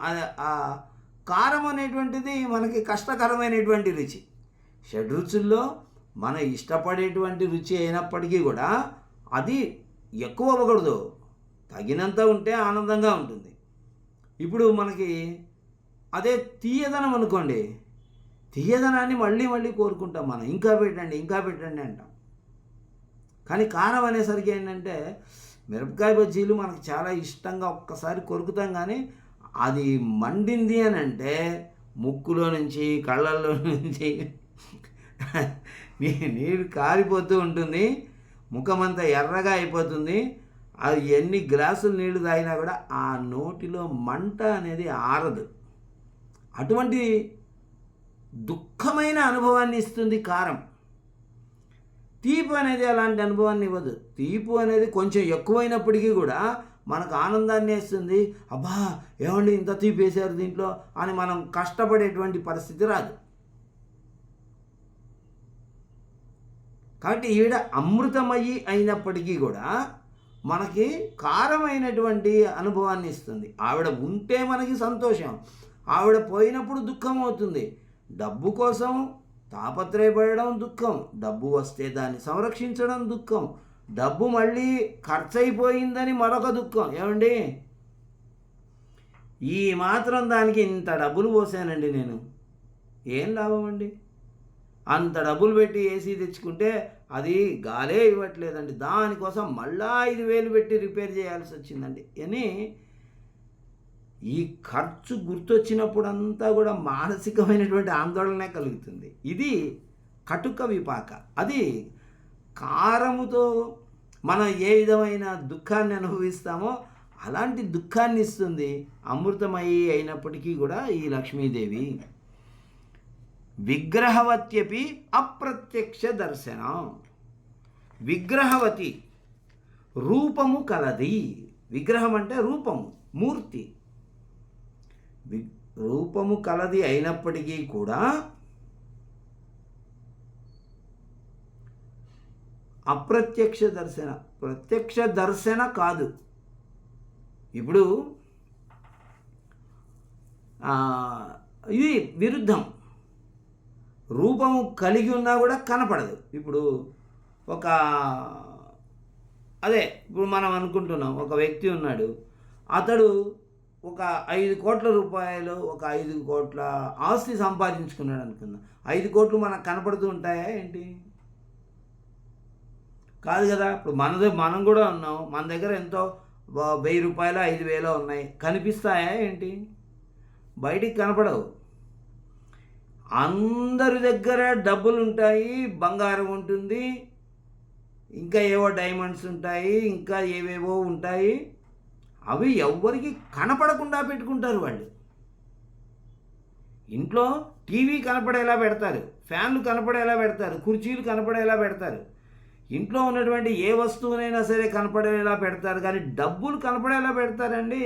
కారం అనేటువంటిది మనకి కష్టకరమైనటువంటి రుచి. షడ్రుచుల్లో మన ఇష్టపడేటువంటి రుచి అయినప్పటికీ కూడా అది ఎక్కువ అవ్వకూడదు, తగినంత ఉంటే ఆనందంగా ఉంటుంది. ఇప్పుడు మనకి అదే తీయదనం అనుకోండి, తీయదనాన్ని మళ్ళీ మళ్ళీ కోరుకుంటాం మనం, ఇంకా పెట్టండి ఇంకా పెట్టండి అంటాం. కానీ కారం అనేసరికి ఏంటంటే మిరపకాయ బజ్జీలు మనకు చాలా ఇష్టంగా ఒక్కసారి కొరుకుతాం, కానీ అది మండింది అని అంటే ముక్కులో నుంచి కళ్ళల్లో నుంచి నీరు కారిపోతూ ఉంటుంది, ముఖమంతా ఎర్రగా అయిపోతుంది. అది ఎన్ని గ్లాసులు నీళ్లు తాగినా కూడా ఆ నోటిలో మంట అనేది ఆరదు. అటువంటి దుఃఖమైన అనుభవాన్ని ఇస్తుంది కారం. తీపి అనేది అలాంటి అనుభవాన్ని ఇవ్వదు. తీపి అనేది కొంచెం ఎక్కువైనప్పటికీ కూడా మనకు ఆనందాన్ని ఇస్తుంది. అబ్బా ఏమండి ఇంత తీపి వేసారు దీంట్లో అని మనం కష్టపడేటువంటి పరిస్థితి రాదు. కాబట్టి ఈవిడ అమృతమయి అయినప్పటికీ కూడా మనకి కారమైనటువంటి అనుభవాన్ని ఇస్తుంది. ఆవిడ ఉంటే మనకి సంతోషం, ఆవిడ పోయినప్పుడు దుఃఖం అవుతుంది. డబ్బు కోసం తాపత్రయపడడం దుఃఖం, డబ్బు వస్తే దాన్ని సంరక్షించడం దుఃఖం, డబ్బు మళ్ళీ ఖర్చు అయిపోయిందని మరొక దుఃఖం. ఏమండి ఈ మాత్రం దానికి ఇంత డబ్బులు పోసానండి నేను, ఏం లాభం అండి? అంత డబ్బులు పెట్టి ఏసీ తెచ్చుకుంటే అది గాలే ఇవ్వట్లేదండి, దానికోసం మళ్ళా 5,000 పెట్టి రిపేర్ చేయాల్సి వచ్చిందండి అని ఈ ఖర్చు గుర్తొచ్చినప్పుడంతా కూడా మానసికమైనటువంటి ఆందోళనే కలుగుతుంది. ఇది కటుక విపాక. అది కారముతో మనం ఏ విధమైన దుఃఖాన్ని అనుభవిస్తామో అలాంటి దుఃఖాన్ని ఇస్తుంది అమృతమయి అయినప్పటికీ కూడా ఈ లక్ష్మీదేవి. విగ్రహవత్యపి అప్రత్యక్ష దర్శనం. విగ్రహవతి రూపము కలది. విగ్రహం అంటే రూపము, మూర్తి. రూపము కలది అయినప్పటికీ కూడా అప్రత్యక్ష దర్శన, ప్రత్యక్ష దర్శన కాదు. ఇప్పుడు ఇది విరుద్ధం. రూపము కలిగి ఉన్నా కూడా కనపడదు. ఇప్పుడు ఇప్పుడు మనం అనుకుంటున్నాం ఒక వ్యక్తి ఉన్నాడు, అతడు ఒక 5 కోట్ల రూపాయలు, ఒక 5 కోట్ల ఆస్తి సంపాదించుకున్నాడు అనుకుందాం. 5 కోట్లు మనకు కనపడుతూ ఉంటాయా ఏంటి? కాదు కదా. ఇప్పుడు మనం కూడా ఉన్నాం, మన దగ్గర ఎంతో 1000 రూపాయలు 5,000 ఉన్నాయి, కనిపిస్తాయా ఏంటి? బయటికి కనపడవు. అందరి దగ్గర డబ్బులు ఉంటాయి, బంగారం ఉంటుంది, ఇంకా ఏవో డైమండ్స్ ఉంటాయి, ఇంకా ఏవేవో ఉంటాయి. అవి ఎవ్వరికి కనపడకుండా పెట్టుకుంటారు వాళ్ళు. ఇంట్లో టీవీ కనపడేలా పెడతారు, ఫ్యాన్లు కనపడేలా పెడతారు, కుర్చీలు కనపడేలా పెడతారు, ఇంట్లో ఉన్నటువంటి ఏ వస్తువునైనా సరే కనపడేలా పెడతారు. కానీ డబ్బులు కనపడేలా పెడతారండి?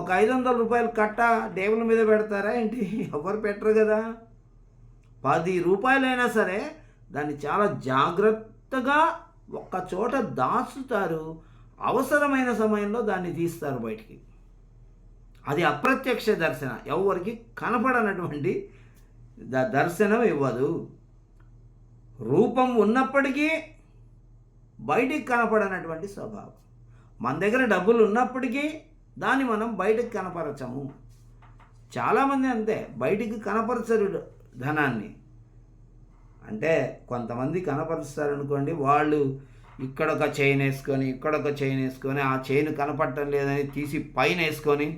ఒక 500 రూపాయలు కట్ట టేబుల్ మీద పెడతారా ఏంటి? ఎవరు పెట్టరు కదా. 10 రూపాయలైనా సరే దాన్ని చాలా జాగ్రత్తగా ఒక చోట దాచుతారు. అవసరమైన సమయంలో దాన్ని తీస్తారు బయటికి. అది అప్రత్యక్ష దర్శన, ఎవరికి కనపడనటువంటి దర్శనం ఇవ్వదు. రూపం ఉన్నప్పటికీ బయటికి కనపడనటువంటి స్వభావం. మన దగ్గర డబ్బులు ఉన్నప్పటికీ దాన్ని మనం బయటకు కనపరచము. చాలామంది అంతే, బయటికి కనపరచరు ధనాన్ని. అంటే కొంతమంది కనపరుస్తారనుకోండి, వాళ్ళు ఇక్కడొక చైన్ వేసుకొని ఇక్కడొక చైన్ వేసుకొని ఆ చైన్ కనపడటం లేదని తీసి పైన వేసుకొని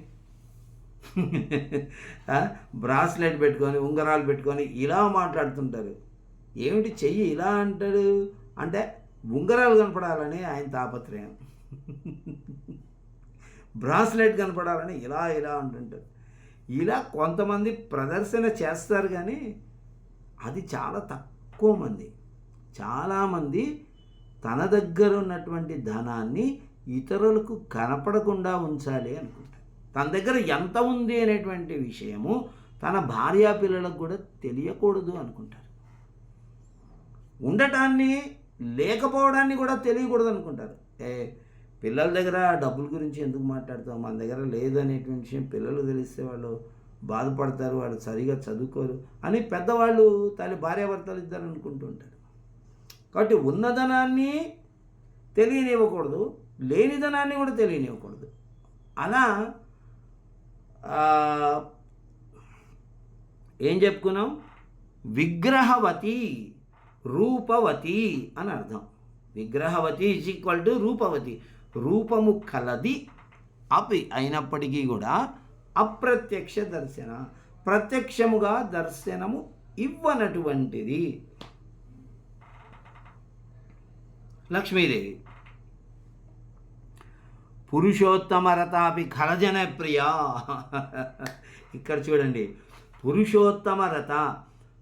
బ్రాస్లెట్ పెట్టుకొని ఉంగరాలు పెట్టుకొని ఇలా మాట్లాడుతుంటారు. ఏమిటి చెయ్యి ఇలా అంటాడు అంటే ఉంగరాలు కనపడాలని ఆయన తాపత్రయం, బ్రాస్లెట్ కనపడాలని ఇలా ఇలా అంటుంటారు. ఇలా కొంతమంది ప్రదర్శన చేస్తారు, కానీ అది చాలా తక్కువ మంది. చాలామంది తన దగ్గర ఉన్నటువంటి ధనాన్ని ఇతరులకు కనపడకుండా ఉంచాలి అనుకుంటారు. తన దగ్గర ఎంత ఉంది అనేటువంటి విషయము తన భార్యా పిల్లలకు కూడా తెలియకూడదు అనుకుంటారు. ఉండటాన్ని లేకపోవడాన్ని కూడా తెలియకూడదు అనుకుంటారు. పిల్లల దగ్గర డబ్బుల గురించి ఎందుకు మాట్లాడతాం, మన దగ్గర లేదు అనేటువంటి విషయం పిల్లలు తెలిస్తే వాళ్ళు బాధపడతారు, వాళ్ళు సరిగా చదువుకోరు అని పెద్దవాళ్ళు భార్యాభర్తలు ఇద్దరు అనుకుంటూ ఉంటారు. కాబట్టి ఉన్నధనాన్ని తెలియనివ్వకూడదు, లేనిధనాన్ని కూడా తెలియనివ్వకూడదు. అలా ఏం చెప్పుకున్నాం? విగ్రహవతి, రూపవతి అని అర్థం. విగ్రహవతి ఈజ్ ఈక్వల్ టు రూపవతి. రూపము కలది అపి అయినప్పటికీ కూడా అప్రత్యక్ష దర్శన, ప్రత్యక్షముగా దర్శనము ఇవ్వనటువంటిది లక్ష్మీదేవి. పురుషోత్తమరతాపి ఖలజన ప్రియా. ఇక్కడ చూడండి, పురుషోత్తమరత,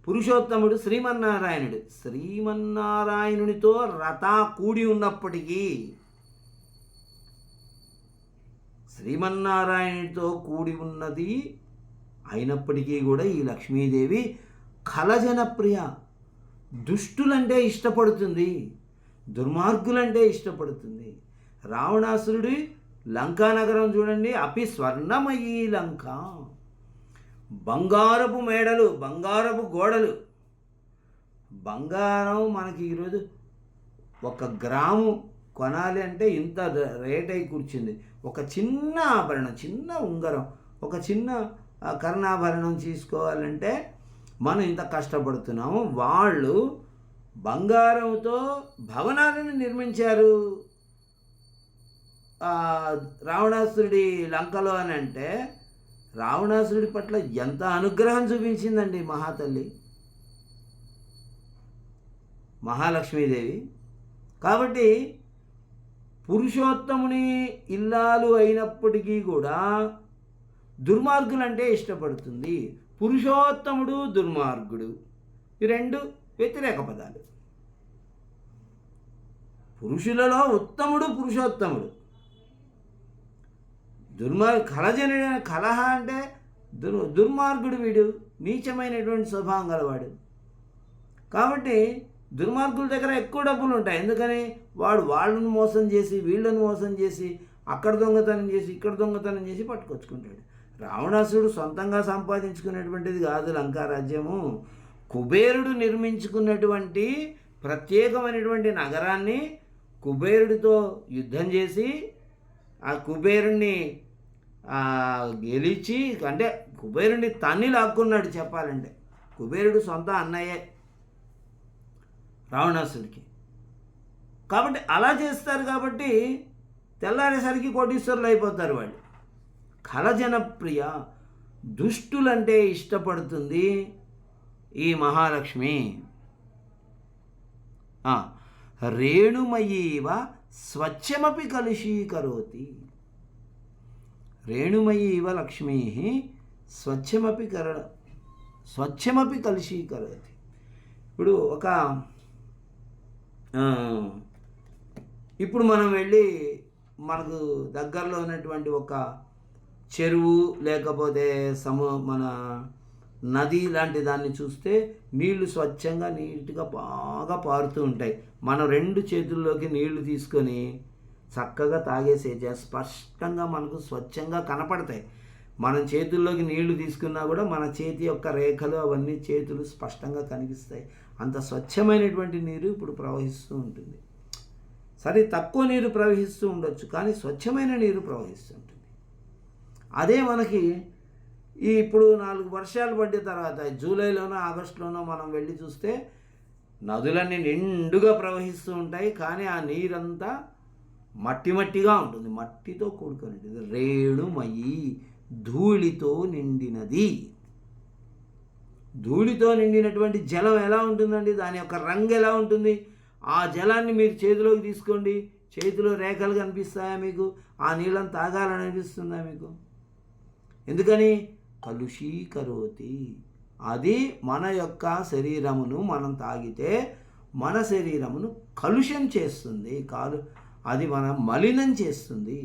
పురుషోత్తముడు శ్రీమన్నారాయణుడు. శ్రీమన్నారాయణునితో రత కూడి ఉన్నప్పటికీ, శ్రీమన్నారాయణుడితో కూడి ఉన్నది అయినప్పటికీ కూడా ఈ లక్ష్మీదేవి ఖలజన ప్రియ. దుష్టులంటే ఇష్టపడుతుంది, దుర్మార్గులంటే ఇష్టపడుతుంది. రావణాసురుడి లంకానగరం చూడండి, అపి స్వర్ణమయీ లంక. బంగారపు మేడలు, బంగారపు గోడలు. బంగారం మనకి ఈరోజు 1 గ్రాము కొనాలి అంటే ఇంత రేట్ అయి కూర్చుంది. ఒక చిన్న ఆభరణం, చిన్న ఉంగరం, ఒక చిన్న కర్ణాభరణం తీసుకోవాలంటే మనం ఇంత కష్టపడుతున్నాము. వాళ్ళు బంగారంతో భవనాలను నిర్మించారు రావణాసురుడి లంకలో అని అంటే, రావణాసురుడి పట్ల ఎంత అనుగ్రహం చూపించిందండి మహాతల్లి మహాలక్ష్మీదేవి. కాబట్టి పురుషోత్తముని ఇల్లాలు అయినప్పటికీ కూడా దుర్మార్గులంటే ఇష్టపడుతుంది. పురుషోత్తముడు, దుర్మార్గుడు ఈ 2 వ్యతిరేక పదాలు. పురుషులలో ఉత్తముడు పురుషోత్తముడు. కలహ అంటే దుర్మార్గుడు, వీడు నీచమైనటువంటి స్వభావం గలవాడు. కాబట్టి దుర్మార్గుల దగ్గర ఎక్కువ డబ్బులు ఉంటాయి. ఎందుకని? వాడు వాళ్ళను మోసం చేసి, వీళ్ళను మోసం చేసి, అక్కడ దొంగతనం చేసి, ఇక్కడ దొంగతనం చేసి పట్టుకొచ్చుకుంటాడు. రావణాసురుడు సొంతంగా సంపాదించుకునేటువంటిది కాదు లంకారాజ్యము. కుబేరుడు నిర్మించుకున్నటువంటి ప్రత్యేకమైనటువంటి నగరాన్ని కుబేరుడితో యుద్ధం చేసి ఆ కుబేరుణ్ణి గెలిచి, అంటే కుబేరుడిని తన్ని లాక్కున్నాడు చెప్పాలంటే. కుబేరుడు సొంత అన్నయ్యే రావణాసుడికి. కాబట్టి అలా చేస్తారు. కాబట్టి తెల్లారేసరికి కోటీశ్వరులు అయిపోతారు వాళ్ళు. ఖలజనప్రియ, దుష్టులంటే ఇష్టపడుతుంది ఈ మహాలక్ష్మి. రేణుమయీవ స్వచ్ఛమపి కలుషీకరోతి. రేణుమయీ ఇవ లక్ష్మీ స్వచ్ఛమపి కలుషీకరోతి. ఇప్పుడు ఇప్పుడు మనం వెళ్ళి మనకు దగ్గరలో ఉన్నటువంటి ఒక చెరువు లేకపోతే మన నది లాంటి దాన్ని చూస్తే నీళ్లు స్వచ్ఛంగా నీట్గా బాగా పారుతూ ఉంటాయి. మనం 2 చేతుల్లోకి నీళ్లు తీసుకొని చక్కగా తాగేసేచే స్పష్టంగా మనకు స్వచ్ఛంగా కనపడతాయి. మనం చేతుల్లోకి నీళ్లు తీసుకున్నా కూడా మన చేతి యొక్క రేఖలు అవన్నీ చేతులు స్పష్టంగా కనిపిస్తాయి. అంత స్వచ్ఛమైనటువంటి నీరు ఇప్పుడు ప్రవహిస్తూ ఉంటుంది. సరే, తక్కువ నీరు ప్రవహిస్తూ ఉండొచ్చు, కానీ స్వచ్ఛమైన నీరు ప్రవహిస్తుంటుంది. అదే మనకి ఇప్పుడు 4 వర్షాలు పడిన తర్వాత జూలైలోనో ఆగస్టులోనో మనం వెళ్ళి చూస్తే నదులన్నీ నిండుగా ప్రవహిస్తూ ఉంటాయి, కానీ ఆ నీరంతా మట్టిగా ఉంటుంది, మట్టితో కూడుకొని ఉంటుంది. రేణుమయీ, ధూళితో నిండినది. ధూళితో నిండినటువంటి జలం ఎలా ఉంటుందండి? దాని యొక్క రంగు ఎలా ఉంటుంది? ఆ జలాన్ని మీరు చేతిలోకి తీసుకోండి, చేతిలో రేఖలు కనిపిస్తాయా మీకు? ఆ నీళ్ళని తాగాలని అనిపిస్తుందా మీకు? ఎందుకని? కలుషీకరోతి. అది మన యొక్క శరీరమును మనం తాగితే మన శరీరమును కలుషం చేస్తుంది, అది మన మలినం చేస్తుంది.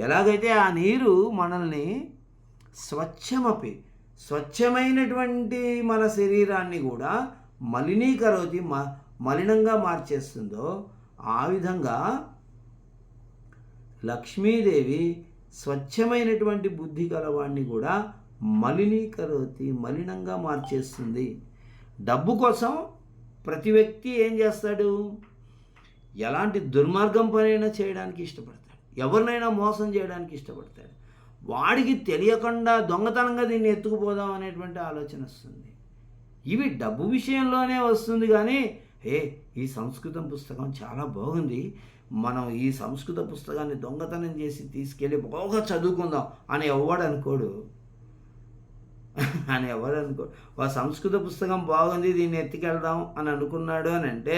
ఎలాగైతే ఆ నీరు మనల్ని స్వచ్ఛమైనటువంటి మన శరీరాన్ని కూడా మలినీకరోతి, మలినంగా మార్చేస్తుందో, ఆ విధంగా లక్ష్మీదేవి స్వచ్ఛమైనటువంటి బుద్ధి గలవాడిని కూడా మలినీకరోతి, మలినంగా మార్చేస్తుంది. డబ్బు కోసం ప్రతి వ్యక్తి ఏం చేస్తాడు? ఎలాంటి దుర్మార్గం పనైనా చేయడానికి ఇష్టపడతాడు, ఎవరినైనా మోసం చేయడానికి ఇష్టపడతాడు. వాడికి తెలియకుండా దొంగతనంగా దీన్ని ఎత్తుకుపోదాం అనేటువంటి ఆలోచన వస్తుంది. ఇవి డబ్బు విషయంలోనే వస్తుంది. కానీ ఈ సంస్కృతం పుస్తకం చాలా బాగుంది, మనం ఈ సంస్కృత పుస్తకాన్ని దొంగతనం చేసి తీసుకెళ్ళి బాగా చదువుకుందాం అని ఎవడు అనుకోడు. ఆ సంస్కృత పుస్తకం బాగుంది, దీన్ని ఎత్తుకెళ్దాం అని అనుకున్నాడు అని అంటే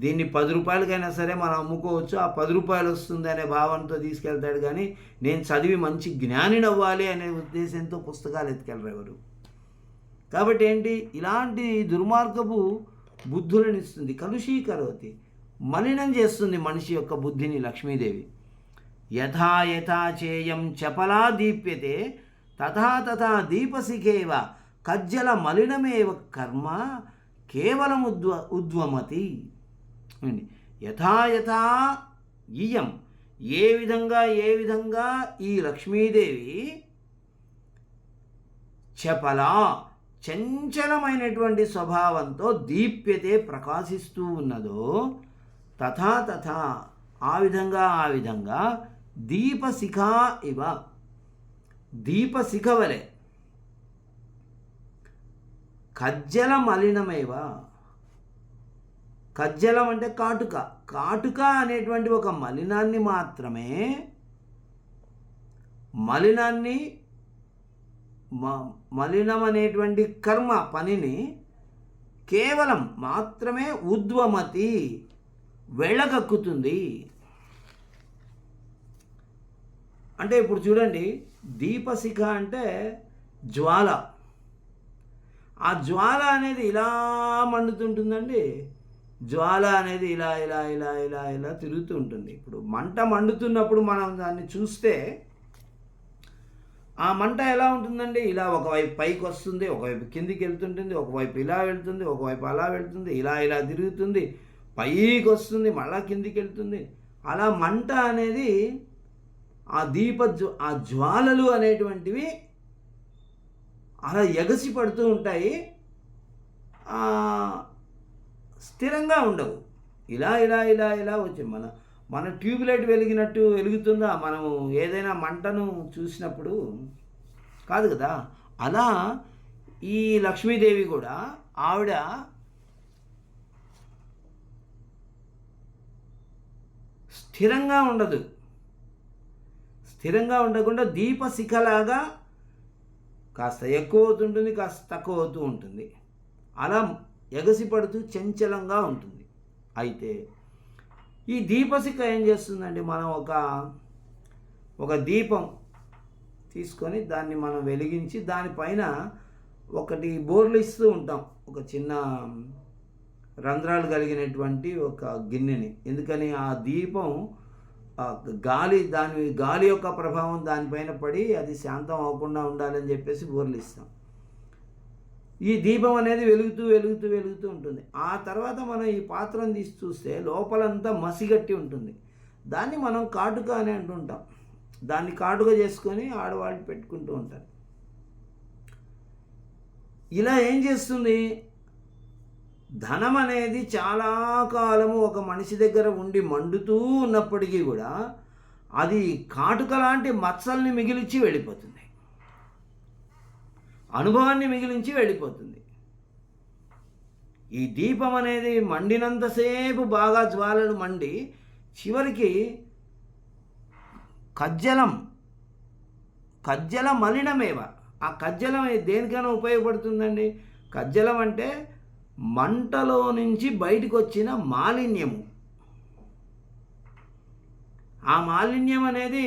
దీన్ని 10 రూపాయలకైనా సరే మనం అమ్ముకోవచ్చు, ఆ 10 రూపాయలు వస్తుంది అనే భావంతో తీసుకెళ్తాడు. కానీ నేను చదివి మంచి జ్ఞానిని అవ్వాలి అనే ఉద్దేశంతో పుస్తకాలు ఎత్తుకెళ్ళరు ఎవరు. కాబట్టి ఏంటి? ఇలాంటి దుర్మార్గపు బుద్ధులను ఇస్తుంది. కలుషీకరోతి, మలినం చేస్తుంది మనిషి యొక్క బుద్ధిని లక్ష్మీదేవి. యథా యథా చేయం చపలా దీప్యతే తథా తథా దీపశిఖేవ కజ్జల మలినమేవ కర్మ కేవలం ఉద్వమతి. యథా యథా ఇయం, ఏ విధంగా ఈ లక్ష్మీదేవి చపలా, చంచలమైనటువంటి స్వభావంతో దీప్యతే, ప్రకాశిస్తూ ఉన్నదో, తథా ఆ విధంగా దీపశిఖ ఇవ, దీపశిఖ వలె, కజ్జల మలినమేవ. కజ్జలం అంటే కాటుక అనేటువంటి ఒక మలినాన్ని మాత్రమే, మలినం అనేటువంటి కర్మ పనిని కేవలం మాత్రమే ఉద్వమతి, వెళ్ళగక్కుతుంది. అంటే ఇప్పుడు చూడండి, దీపశిఖ అంటే జ్వాల. ఆ జ్వాల అనేది ఇలా మండుతుంటుందండి. జ్వాల అనేది ఇలా ఇలా ఇలా ఇలా ఇలా తిరుగుతూ ఉంటుంది. ఇప్పుడు మంట మండుతున్నప్పుడు మనం దాన్ని చూస్తే ఆ మంట ఎలా ఉంటుందండి? ఇలా ఒకవైపు పైకి వస్తుంది, ఒకవైపు కిందికి వెళ్తుంటుంది, ఒకవైపు ఇలా వెళ్తుంది, ఒకవైపు అలా వెళ్తుంది, ఇలా ఇలా తిరుగుతుంది, పైకి వస్తుంది, మళ్ళా కిందికి వెళ్తుంది. అలా మంట అనేది ఆ జ్వాలలు అనేటువంటివి అలా ఎగసి పడుతూ ఉంటాయి, స్థిరంగా ఉండవు. ఇలా ఇలా ఇలా ఇలా వచ్చి మన ట్యూబ్లైట్ వెలిగినట్టు వెలుగుతుందా మనము ఏదైనా మంటను చూసినప్పుడు? కాదు కదా. అలా ఈ లక్ష్మీదేవి కూడా ఆవిడ స్థిరంగా ఉండదు. స్థిరంగా ఉండకుండా దీపశిఖలాగా కాస్త ఎక్కువ అవుతుంటుంది, కాస్త తక్కువ అవుతూ ఉంటుంది. అలా ఎగసిపడుతూ చంచలంగా ఉంటుంది. అయితే ఈ దీపశిఖ ఏం చేస్తుందండి? మనం ఒక దీపం తీసుకొని దాన్ని మనం వెలిగించి దానిపైన ఒకటి బోర్లు ఇస్తూ ఉంటాం, ఒక చిన్న రంధ్రాలు కలిగినటువంటి ఒక గిన్నెని. ఎందుకని ఆ దీపం గాలి యొక్క ప్రభావం దానిపైన పడి అది శాంతం అవ్వకుండా ఉండాలని చెప్పేసి బోర్లు ఇస్తాం. ఈ దీపం అనేది వెలుగుతూ వెలుగుతూ వెలుగుతూ ఉంటుంది. ఆ తర్వాత మనం ఈ పాత్రను తీసి చూస్తే లోపలంతా మసిగట్టి ఉంటుంది. దాన్ని మనం కాటుక అని అంటుంటాం. దాన్ని కాటుక చేసుకొని ఆడవాళ్ళు పెట్టుకుంటూ ఉంటారు. ఇలా ఏం చేస్తుంది, ధనం అనేది చాలా కాలము ఒక మనిషి దగ్గర ఉండి మండుతూ ఉన్నప్పటికీ కూడా అది కాటుక లాంటి మచ్చల్ని మిగిలించి వెళ్ళిపోతుంది, అనుభవాన్ని మిగిలించి వెళ్ళిపోతుంది. ఈ దీపం అనేది మండినంతసేపు బాగా జ్వాలలు మండి చివరికి కజ్జల మలినమేవ. ఆ కజ్జలం దేనికైనా ఉపయోగపడుతుందండి. కజ్జలం అంటే మంటలో నుంచి బయటకు వచ్చిన మాలిన్యము. ఆ మాలిన్యం అనేది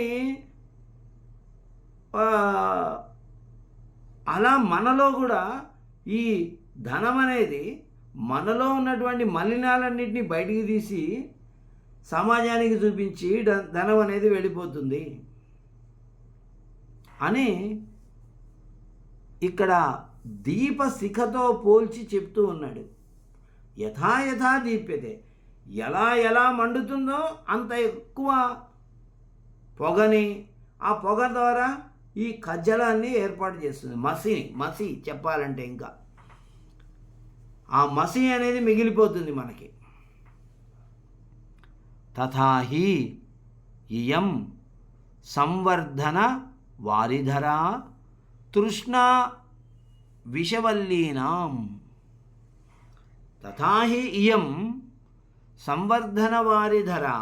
అలా మనలో కూడా ఈ ధనం అనేది మనలో ఉన్నటువంటి మలినాలన్నింటినీ బయటికి తీసి సమాజానికి చూపించి ధనం అనేది వెళ్ళిపోతుంది అని ఇక్కడ దీపశిఖతో పోల్చి చెప్తూ ఉన్నాడు. యథా దీప్యతే, ఎలా మండుతుందో అంత ఎక్కువ పొగని, ఆ పొగ ద్వారా ఈ కజ్జలాన్ని ఏర్పాటు చేస్తుంది. మసి చెప్పాలంటే ఇంకా ఆ మసి అనేది మిగిలిపోతుంది మనకి. తథాహి ఇయం సంవర్ధన వారిధరా తృష్ణా విషవల్లీనాం. తథాహి ఇయం సంవర్ధన వారిధరా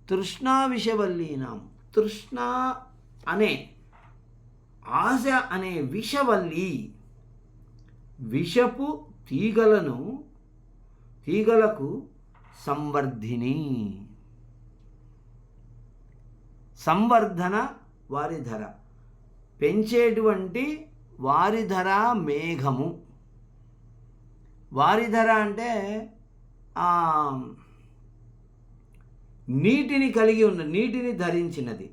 తృష్ణా విషవల్లీనాం. తృష్ణ అనే ఆశ అనే విషవల్లి, విషపు తీగలకు సంవర్ధిని. సంవర్ధన వారిధర, పెంచేటువంటి వారిధర మేఘము. వారిధర అంటే నీటిని కలిగి ఉన్న, నీటిని ధరించినది.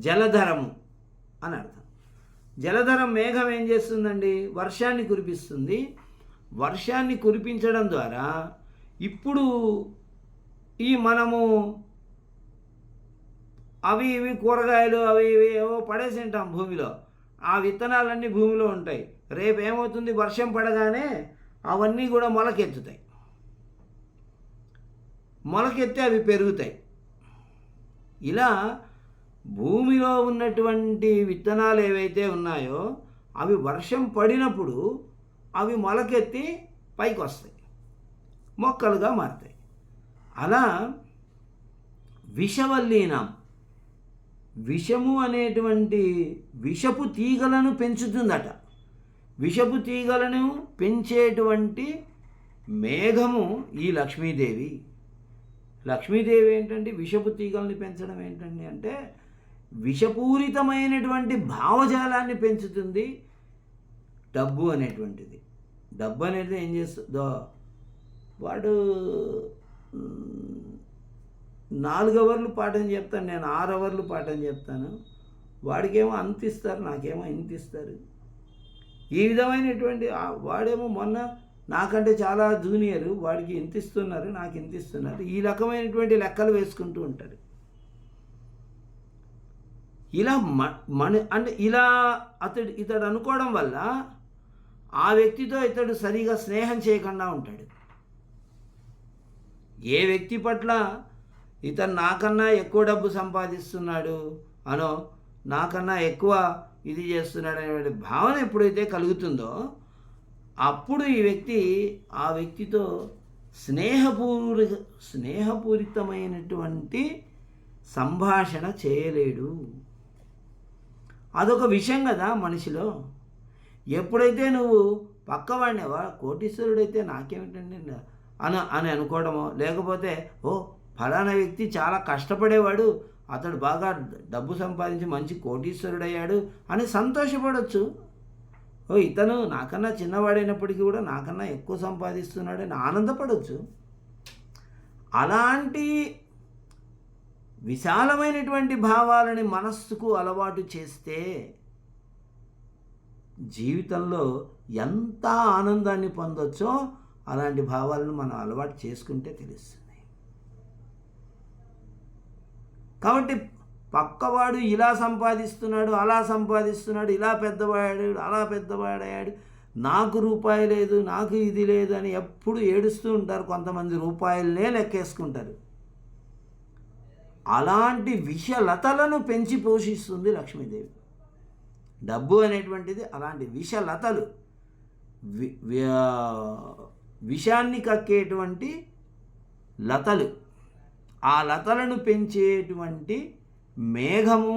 జలధరము అని అర్థం. జలధరం మేఘం ఏం చేస్తుందండి, వర్షాన్ని కురిపిస్తుంది. వర్షాన్ని కురిపించడం ద్వారా ఇప్పుడు మనము అవి ఇవి కూరగాయలు అవి ఇవి ఏవో పడేసి ఉంటాం భూమిలో, ఆ విత్తనాలన్నీ భూమిలో ఉంటాయి. రేపు ఏమవుతుంది, వర్షం పడగానే అవన్నీ కూడా మొలకెత్తుతాయి. మొలకెత్తి అవి పెరుగుతాయి. ఇలా భూమిలో ఉన్నటువంటి విత్తనాలు ఏవైతే ఉన్నాయో అవి వర్షం పడినప్పుడు అవి మొలకెత్తి పైకి వస్తాయి, మొక్కలుగా మారుతాయి. అలా విషవల్లీనం, విషము అనేటువంటి విషపు తీగలను పెంచుతుందట. విషపు తీగలను పెంచేటువంటి మేఘము ఈ లక్ష్మీదేవి. లక్ష్మీదేవి ఏంటంటే విషపు తీగల్ని పెంచడం ఏంటండి అంటే విషపూరితమైనటువంటి భావజాలాన్ని పెంచుతుంది డబ్బు అనేటువంటిది. డబ్బు అనేది ఏం చేస్తుందో, వాడు 4 అవర్లు పాఠం చెప్తాను, నేను 6 అవర్లు పాఠం చెప్తాను. వాడికేమో అంత ఇస్తారు, నాకేమో ఇంత ఇస్తారు. ఈ విధమైనటువంటి వాడేమో మొన్న నాకంటే చాలా జూనియర్, వాడికి ఇంత ఇస్తున్నారు, నాకు ఇంత ఇస్తున్నారు. ఈ రకమైనటువంటి లెక్కలు వేసుకుంటూ ఉంటారు. ఇలా అంటే ఇలా ఇతడు అనుకోవడం వల్ల ఆ వ్యక్తితో ఇతడు సరిగా స్నేహం చేయకుండా ఉంటాడు. ఏ వ్యక్తి పట్ల ఇతను నాకన్నా ఎక్కువ డబ్బు సంపాదిస్తున్నాడు అనో, నాకన్నా ఎక్కువ ఇది చేస్తున్నాడు అనే భావన ఎప్పుడైతే కలుగుతుందో అప్పుడు ఈ వ్యక్తి ఆ వ్యక్తితో స్నేహపూరితమైనటువంటి సంభాషణ చేయలేడు. అదొక విషయం కదా మనిషిలో. ఎప్పుడైతే నువ్వు పక్కవాడిని కోటీశ్వరుడైతే నాకేమిటండి అని అనుకోవడమో, లేకపోతే ఫలానా వ్యక్తి చాలా కష్టపడేవాడు అతడు బాగా డబ్బు సంపాదించి మంచి కోటీశ్వరుడయ్యాడు అని సంతోషపడవచ్చు. ఓ ఇతను నాకన్నా చిన్నవాడైనప్పటికీ కూడా నాకన్నా ఎక్కువ సంపాదిస్తున్నాడని ఆనందపడవచ్చు. అలాంటి విశాలమైనటువంటి భావాలని మనస్సుకు అలవాటు చేస్తే జీవితంలో ఎంత ఆనందాన్ని పొందొచ్చో అలాంటి భావాలను మనం అలవాటు చేసుకుంటే తెలుస్తుంది. కాబట్టి పక్కవాడు ఇలా సంపాదిస్తున్నాడు, అలా సంపాదిస్తున్నాడు, ఇలా పెద్దవాడు, అలా పెద్దవాడయ్యాడు, నాకు రూపాయి లేదు, నాకు ఇది లేదు అని ఎప్పుడు ఏడుస్తూ ఉంటారు. కొంతమంది రూపాయలనే లెక్కేసుకుంటారు. అలాంటి విషలతలను పెంచి పోషిస్తుంది లక్ష్మీదేవి. డబ్బు అనేటువంటిది అలాంటి విషలతలు, విషాన్ని కక్కేటువంటి లతలు. ఆ లతలను పెంచేటువంటి మేఘము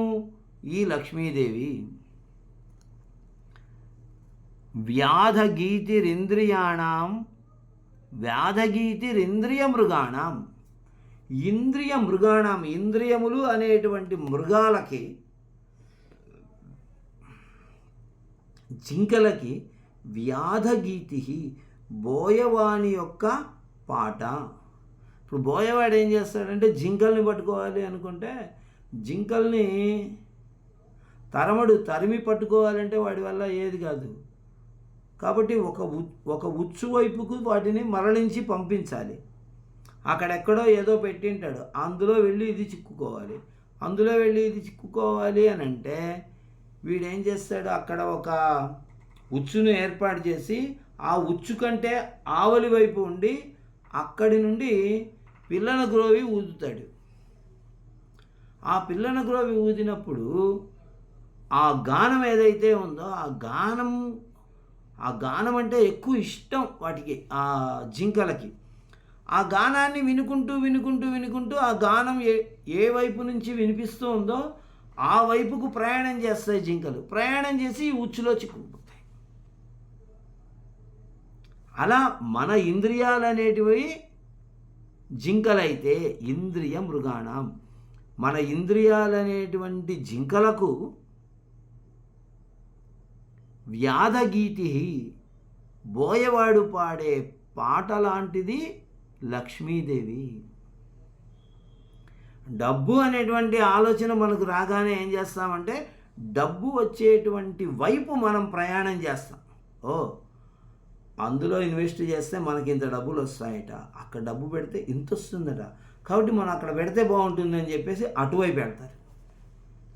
ఈ లక్ష్మీదేవి. వ్యాధగీతిరింద్రియాణం వ్యాధగీతిరింద్రియ మృగాణం. ఇంద్రియ మృగాణం, ఇంద్రియములు అనేటువంటి మృగాలకి, జింకలకి వ్యాధగీతి బోయవాణి యొక్క పాట. ఇప్పుడు బోయవాడు ఏం చేస్తాడంటే జింకల్ని పట్టుకోవాలి అనుకుంటే జింకల్ని తరిమి పట్టుకోవాలంటే వాడి వల్ల ఏది కాదు. కాబట్టి ఒక ఉచ్చు వైపుకు వాటిని మరలించి పంపించాలి. అక్కడెక్కడో ఏదో పెట్టింటాడు, అందులో వెళ్ళి ఇది చిక్కుకోవాలి, అందులో వెళ్ళి ఇది చిక్కుకోవాలి అని అంటే వీడేం చేస్తాడు, అక్కడ ఒక ఉచ్చును ఏర్పాటు చేసి ఆ ఉచ్చు కంటే ఆవలి వైపు ఉండి అక్కడి నుండి పిల్లన గ్రోవి ఊదుతాడు. ఆ పిల్లన గ్రోవి ఊదినప్పుడు ఆ గానం ఏదైతే ఉందో ఆ గానం అంటే ఎక్కువ ఇష్టం వాటికి, ఆ జింకలకి. ఆ గానాన్ని వినుకుంటూ ఆ గానం ఏ వైపు నుంచి వినిపిస్తూ ఉందో ఆ వైపుకు ప్రయాణం చేస్తాయి జింకలు. ప్రయాణం చేసి ఉచ్చులో చిక్కుకుపోతాయి. అలా మన ఇంద్రియాలు అనేటివి జింకలైతే ఇంద్రియ మృగాణం, మన ఇంద్రియాలు అనేటువంటి జింకలకు వ్యాధగీతి బోయవాడు పాడే పాట లాంటిది లక్ష్మీదేవి. డబ్బు అనేటువంటి ఆలోచన మనకు రాగానే ఏం చేస్తామంటే డబ్బు వచ్చేటువంటి వైపు మనం ప్రయాణం చేస్తాం. అందులో ఇన్వెస్ట్ చేస్తే మనకి ఇంత డబ్బులు వస్తాయట, అక్కడ డబ్బు పెడితే ఇంత వస్తుందట, కాబట్టి మనం అక్కడ పెడితే బాగుంటుంది అని చెప్పేసి అటువైపు పెడతారు.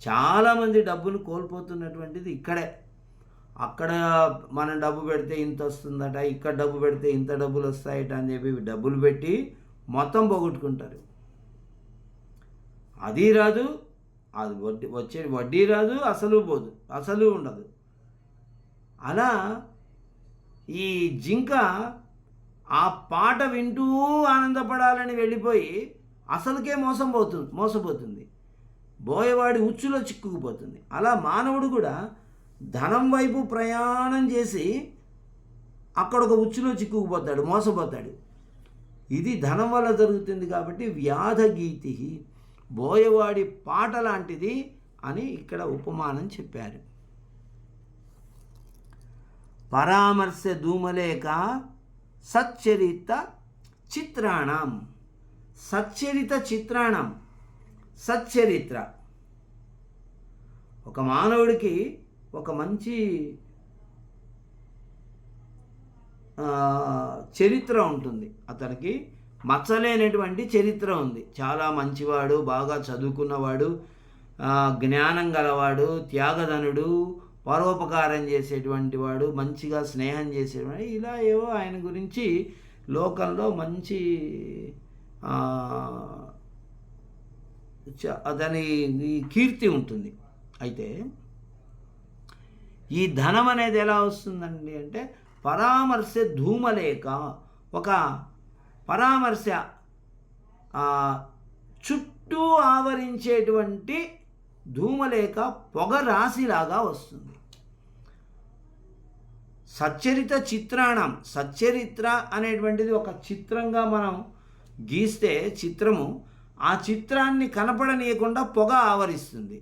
చాలామంది డబ్బును కోల్పోతున్నటువంటిది ఇక్కడే. అక్కడ మనం డబ్బు పెడితే ఇంత వస్తుందట, ఇక్కడ డబ్బు పెడితే ఇంత డబ్బులు వస్తాయట అని చెప్పి డబ్బులు పెట్టి మొత్తం పోగొట్టుకుంటారు. అది రాదు, అది వచ్చే వడ్డీ రాదు, అసలు ఉండదు. అలా ఈ జింక ఆ పాట వింటూ ఆనందపడాలని వెళ్ళిపోయి అసలుకే మోసపోతుంది, బోయవాడి ఉచ్చులో చిక్కుకుపోతుంది. అలా మానవుడు కూడా ధనం వైపు ప్రయాణం చేసి అక్కడ ఒక ఉచ్చులో చిక్కుకుపోతాడు, మోసపోతాడు. ఇది ధనం వల్ల జరుగుతుంది. కాబట్టి వ్యాధగీతి బోయవాడి పాట లాంటిది అని ఇక్కడ ఉపమానం చెప్పారు. పరామర్శ ధూమలేక సచ్చరిత చిత్రాణం. సచ్చరిత్ర ఒక మానవుడికి ఒక మంచి చరిత్ర ఉంటుంది. అతనికి మచ్చలేనటువంటి చరిత్ర ఉంది. చాలా మంచివాడు, బాగా చదువుకున్నవాడు, జ్ఞానం గలవాడు, త్యాగధనుడు, పరోపకారం చేసేటువంటి వాడు, మంచిగా స్నేహం చేసేవాడు. ఇలా ఏవో ఆయన గురించి లోకంలో మంచి అతని కీర్తి ఉంటుంది. అయితే ఈ ధనం అనేది ఎలా వస్తుందండి అంటే పరామర్శ ధూమలేక, ఒక పరామర్శ చుట్టూ ఆవరించేటువంటి ధూమలేక పొగ రాశిలాగా వస్తుంది. సచ్చరిత చిత్రాణం. సచ్చరిత్ర అనేటువంటిది ఒక చిత్రంగా మనం గీస్తే చిత్రము, ఆ చిత్రాన్ని కనపడనీయకుండా పొగ ఆవరిస్తుంది.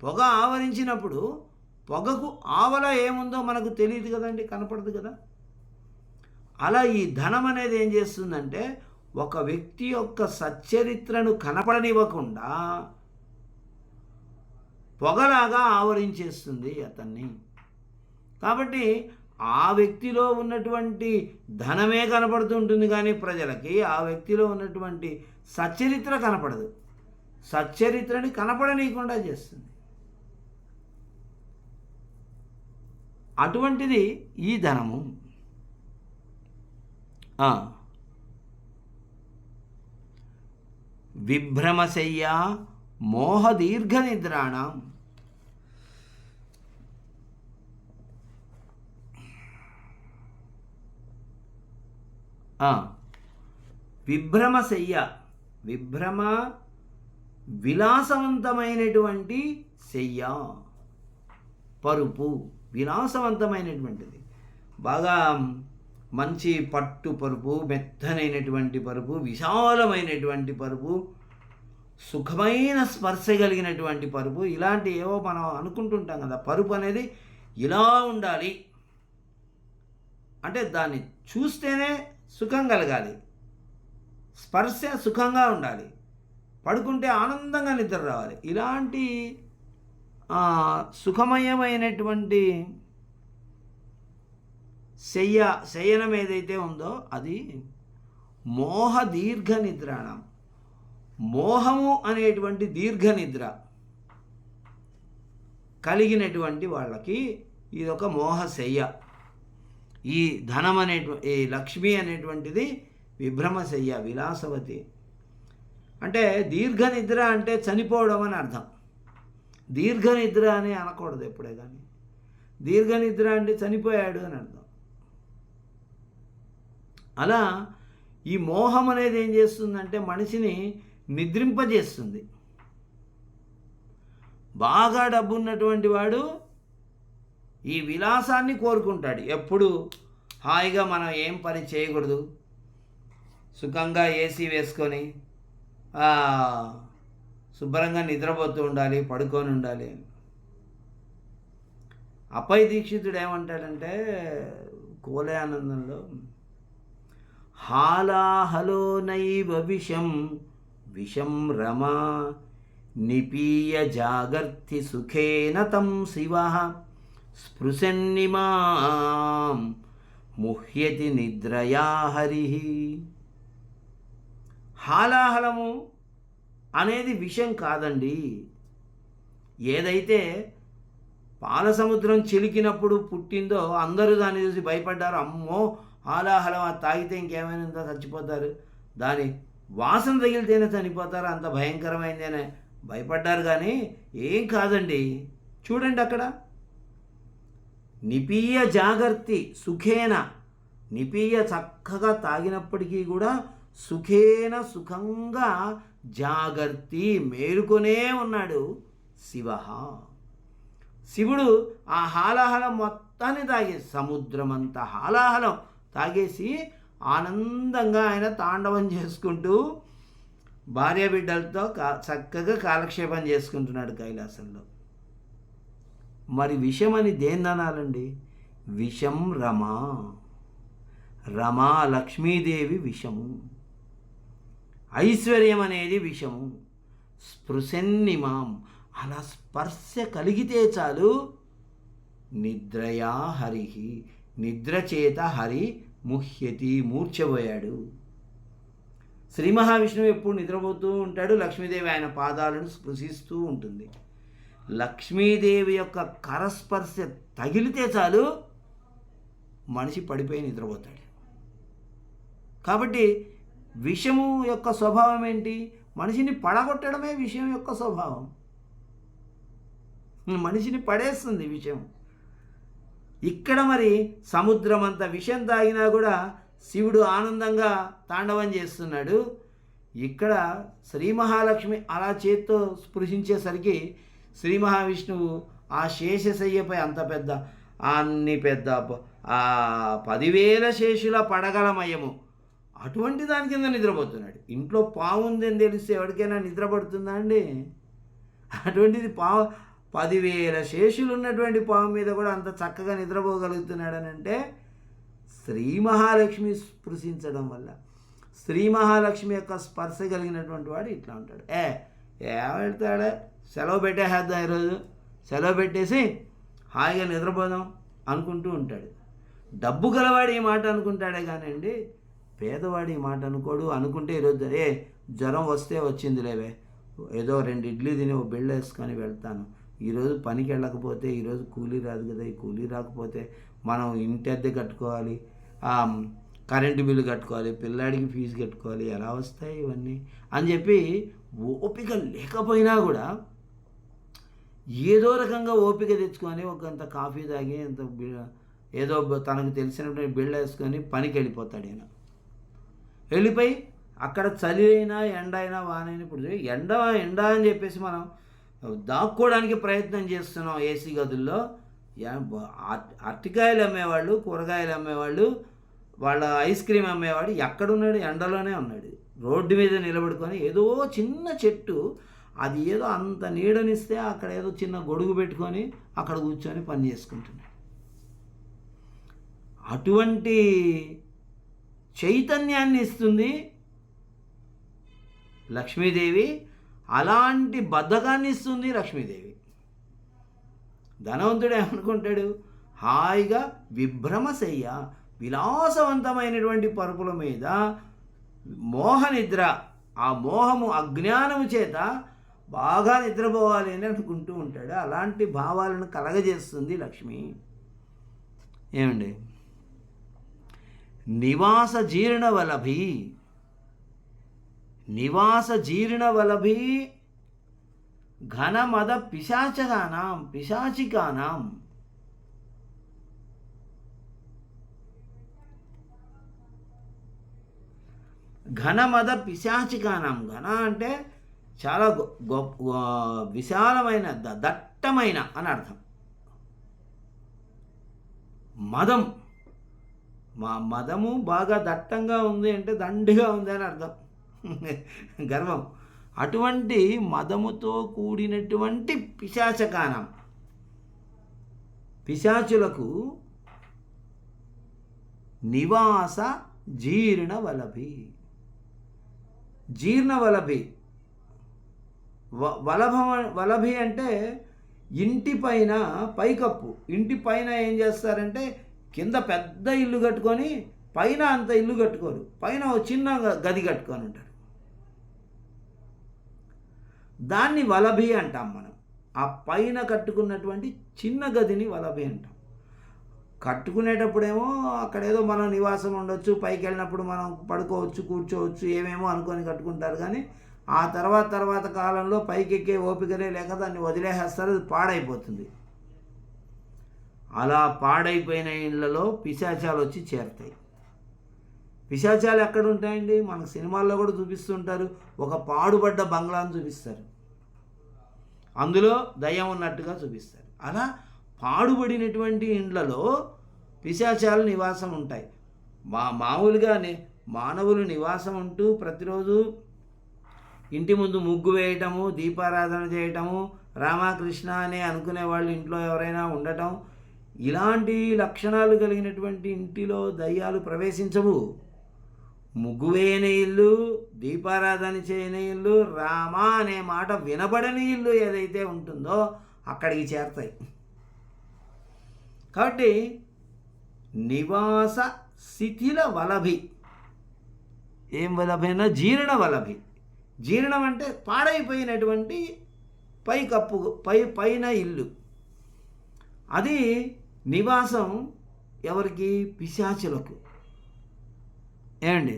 పొగ ఆవరించినప్పుడు పొగకు ఆవల ఏముందో మనకు తెలియదు కదండి, కనపడదు కదా. అలా ఈ ధనం అనేది ఏం చేస్తుందంటే ఒక వ్యక్తి యొక్క సచ్చరిత్రను కనపడనివ్వకుండా పొగలాగా ఆవరించేస్తుంది అతన్ని. కాబట్టి ఆ వ్యక్తిలో ఉన్నటువంటి ధనమే కనపడుతుంటుంది, కానీ ప్రజలకి ఆ వ్యక్తిలో ఉన్నటువంటి సచ్చరిత్ర కనపడదు. సచ్చరిత్రని కనపడనీయకుండా చేస్తుంది. అటువంటిది ఈ ధనము. విభ్రమశయ్యా మోహదీర్ఘ నిద్రాణం. విభ్రమశయ్య, విభ్రమ విలాసవంతమైనటువంటి శయ్య, పరుపు విలాసవంతమైనటువంటిది, బాగా మంచి పట్టు పరుపు, మెత్తనైనటువంటి పరుపు, విశాలమైనటువంటి పరుపు, సుఖమైన స్పర్శ కలిగినటువంటి పరుపు, ఇలాంటి ఏవో మనం అనుకుంటుంటాం కదా. పరుపు అనేది ఇలా ఉండాలి అంటే దాన్ని చూస్తేనే సుఖం కలగాలి, స్పర్శ సుఖంగా ఉండాలి, పడుకుంటే ఆనందంగా నిద్ర రావాలి. ఇలాంటి సుఖమయమైనటువంటి శయనం ఏదైతే ఉందో అది మోహ దీర్ఘ నిద్రాణం. మోహము అనేటువంటి దీర్ఘ నిద్ర కలిగినటువంటి వాళ్ళకి ఇదొక మోహశయ్య. ఈ ధనం ఈ లక్ష్మి అనేటువంటిది విభ్రమశయ్య, విలాసవతి. అంటే దీర్ఘ నిద్ర అంటే చనిపోవడం అని అర్థం. దీర్ఘ నిద్ర అని అనకూడదు ఎప్పుడే కానీ. దీర్ఘ నిద్ర అంటే చనిపోయాడు అని అర్థం. అలా ఈ మోహం అనేది ఏం చేస్తుందంటే మనిషిని నిద్రింపజేస్తుంది. బాగా డబ్బు ఉన్నటువంటి వాడు ఈ విలాసాన్ని కోరుకుంటాడు. ఎప్పుడు హాయిగా మనం ఏం పని చేయకూడదు, సుఖంగా ఏసీ వేసుకొని శుభ్రంగా నిద్రపోతూ ఉండాలి, పడుకొని ఉండాలి. అప్పయ్య దీక్షితుడు ఏమంటాడంటే కోలే ఆనందంలో, హాలాహలో నైవ విషం విషం రమా నిపీయ జాగర్తి సుఖేన తం శివ స్పృశన్నిమాం ముహ్యతి నిద్రయా హరి. హాలాహలము అనేది విషం కాదండి. ఏదైతే పాలసముద్రం చిలికినప్పుడు పుట్టిందో అందరూ దాన్ని చూసి భయపడ్డారు. అమ్మో హాలాహలం అది తాగితే ఇంకేమైనా చచ్చిపోతారు, దాని వాసన తగిలితేనే చనిపోతారు, అంత భయంకరమైందేనే భయపడ్డారు. కానీ ఏం కాదండి. చూడండి అక్కడ నిపీయ జాగర్తి సుఖేన, నిపీయ చక్కగా తాగినప్పటికీ కూడా సుఖేన సుఖంగా జాగర్తి మేలుకొనే ఉన్నాడు శివ. శివుడు ఆ హాలాహలం మొత్తాన్ని తాగేసి సముద్రమంతా హాలాహలం తాగేసి ఆనందంగా ఆయన తాండవం చేసుకుంటూ భార్య బిడ్డలతో చక్కగా కాలక్షేపం చేసుకుంటున్నాడు కైలాసంలో. మరి విషం అని దేన్ని అనాలండి? విషం రమా, రమా లక్ష్మీదేవి విషము, ఐశ్వర్యం అనేది విషము. స్పృశన్నిమాం, అలా స్పర్శ కలిగితే చాలు నిద్రయా హరి, నిద్ర చేత హరి ముహ్యతి మూర్ఛపోయాడు. శ్రీ మహావిష్ణువు ఎప్పుడు నిద్రపోతూ ఉంటాడు, లక్ష్మీదేవి ఆయన పాదాలను స్పృశిస్తూ ఉంటుంది. లక్ష్మీదేవి యొక్క కరస్పర్శ తగిలితే చాలు మనిషి పడిపోయి నిద్రపోతాడు. కాబట్టి విషము యొక్క స్వభావం ఏంటి? మనిషిని పడగొట్టడమే విషయం యొక్క స్వభావం. మనిషిని పడేస్తుంది విషయం. ఇక్కడ మరి సముద్రం అంత విషం తాగినా కూడా శివుడు ఆనందంగా తాండవం చేస్తున్నాడు. ఇక్కడ శ్రీ మహాలక్ష్మి అలా చేత్తో స్పృశించేసరికి శ్రీ మహావిష్ణువు ఆ శేషశయ్యపై అంత పెద్ద అన్ని పెద్ద 10,000 శేషుల పడగలమయము అటువంటి దాని కింద నిద్రపోతున్నాడు. ఇంట్లో పాము ఉందని తెలిస్తే ఎవరికైనా నిద్ర పడుతుందా అండి? అటువంటిది 10,000 శేషులు ఉన్నటువంటి పాము మీద కూడా అంత చక్కగా నిద్రపోగలుగుతున్నాడనంటే శ్రీ మహాలక్ష్మి స్పృశించడం వల్ల, శ్రీ మహాలక్ష్మి యొక్క స్పర్శ కలిగినటువంటి వాడు ఇట్లా ఉంటాడు. ఏమెడతాడా, సెలవు పెట్టేద్దాం, ఈరోజు సెలవు పెట్టేసి హాయిగా నిద్రపోదాం అనుకుంటూ ఉంటాడు. డబ్బు గలవాడు ఈ మాట అనుకుంటాడే కానివ్వండి, పేదవాడు ఈ మాట అనుకోడు. అనుకుంటే ఈరోజు జ్వరం వస్తే వచ్చింది లేవే, ఏదో 2 ఇడ్లీ తిని ఓ బిళ్ళ వేసుకొని వెళ్తాను, ఈరోజు పనికి వెళ్ళకపోతే ఈరోజు కూలీ రాదు కదా, ఈ కూలీ రాకపోతే మనం ఇంటి అద్దె కట్టుకోవాలి, కరెంటు బిల్లు కట్టుకోవాలి, పిల్లాడికి ఫీజు కట్టుకోవాలి, ఎలా వస్తాయి ఇవన్నీ అని చెప్పి ఓపిక లేకపోయినా కూడా ఏదో రకంగా ఓపిక తెచ్చుకొని ఒకంత కాఫీ తాగి ఏదో తనకు తెలిసినటువంటి బిళ్ళ వేసుకొని పనికి వెళ్ళిపోతాడు. ఈయన వెళ్ళిపోయి అక్కడ చలి అయినా ఎండ అయినా వానైనా, ఇప్పుడు ఎండ అని చెప్పేసి మనం దాక్కోవడానికి ప్రయత్నం చేస్తున్నాం ఏసీ గదుల్లో. అరటికాయలు అమ్మేవాళ్ళు, కూరగాయలు అమ్మేవాళ్ళు, వాళ్ళ ఐస్ క్రీమ్ అమ్మేవాడు ఎక్కడున్నాడు? ఎండలోనే ఉన్నాడు. రోడ్డు మీద నిలబడుకొని ఏదో చిన్న చెట్టు, అది ఏదో అంత నీడనిస్తే అక్కడ ఏదో చిన్న గొడుగు పెట్టుకొని అక్కడ కూర్చొని పని చేసుకుంటున్నాడు. అటువంటి చైతన్యాన్ని ఇస్తుంది లక్ష్మీదేవి, అలాంటి బద్ధకాన్ని ఇస్తుంది లక్ష్మీదేవి. ధనవంతుడు ఏమనుకుంటాడు? హాయిగా విభ్రమశయ్య, విలాసవంతమైనటువంటి పరుపుల మీద మోహనిద్ర, ఆ మోహము అజ్ఞానము చేత బాగా నిద్రపోవాలి అని అనుకుంటూ ఉంటాడు. అలాంటి భావాలను కలగజేస్తుంది లక్ష్మి. ఏమండి? నివాస జీర్ణవలభి, నివాస జీర్ణవలభి ఘనమద పిశాచికానాం ఘనమద పిశాచికానాం. ఘన అంటే చాలా విశాలమైన, దట్టమైన అని అర్థం. మదం, మదము బాగా దట్టంగా ఉంది అంటే దండిగా ఉంది అని అర్థం, గర్వం. అటువంటి మదముతో కూడినటువంటి పిశాచకానం, పిశాచులకు నివాస జీర్ణవలభి. జీర్ణవలభి, వలభి అంటే ఇంటిపైన పైకప్పు. ఇంటిపైన ఏం చేస్తారంటే కింద పెద్ద ఇల్లు కట్టుకొని పైన అంత ఇల్లు కట్టుకోరు, పైన ఒక చిన్న గది కట్టుకొని ఉంటారు. దాన్ని వలభి అంటాం మనం. ఆ పైన కట్టుకున్నటువంటి చిన్న గదిని వలభి అంటాం. కట్టుకునేటప్పుడేమో అక్కడేదో మనం నివాసం ఉండొచ్చు, పైకి వెళ్ళినప్పుడు మనం పడుకోవచ్చు, కూర్చోవచ్చు, ఏమేమో అనుకొని కట్టుకుంటారు. కానీ ఆ తర్వాత కాలంలో పైకి ఎక్కే ఓపికనే లేక దాన్ని వదిలేసేస్తారు, అది పాడైపోతుంది. అలా పాడైపోయిన ఇళ్లలో పిశాచాలు వచ్చి చేరుతాయి. పిశాచాలు ఎక్కడ ఉంటాయండి? మనకు సినిమాల్లో కూడా చూపిస్తుంటారు. ఒక పాడుబడ్డ బంగ్లాను చూపిస్తారు, అందులో దయ్యం ఉన్నట్టుగా చూపిస్తారు. అలా పాడుబడినటువంటి ఇండ్లలో పిశాచాలు నివాసం ఉంటాయి. మామూలుగానే మానవులు నివాసం ఉంటూ ప్రతిరోజు ఇంటి ముందు ముగ్గు వేయటము, దీపారాధన చేయటము, రామకృష్ణ అని అనుకునే వాళ్ళు ఇంట్లో ఎవరైనా ఉండటం, ఇలాంటి లక్షణాలు కలిగినటువంటి ఇంటిలో దయ్యాలు ప్రవేశించవు. ముగ్గు వేయని ఇల్లు, దీపారాధన చేయని ఇల్లు, రామ అనే మాట వినబడని ఇల్లు ఏదైతే ఉంటుందో అక్కడికి చేరతాయి. కాబట్టి నివాస శిథిల వలభి, ఏం వలభైనా జీర్ణ వలభి. జీర్ణం అంటే పాడైపోయినటువంటి పైకప్పు, పైన ఇల్లు. అది నివాసం ఎవరికి? పిశాచులకు. ఏమండి?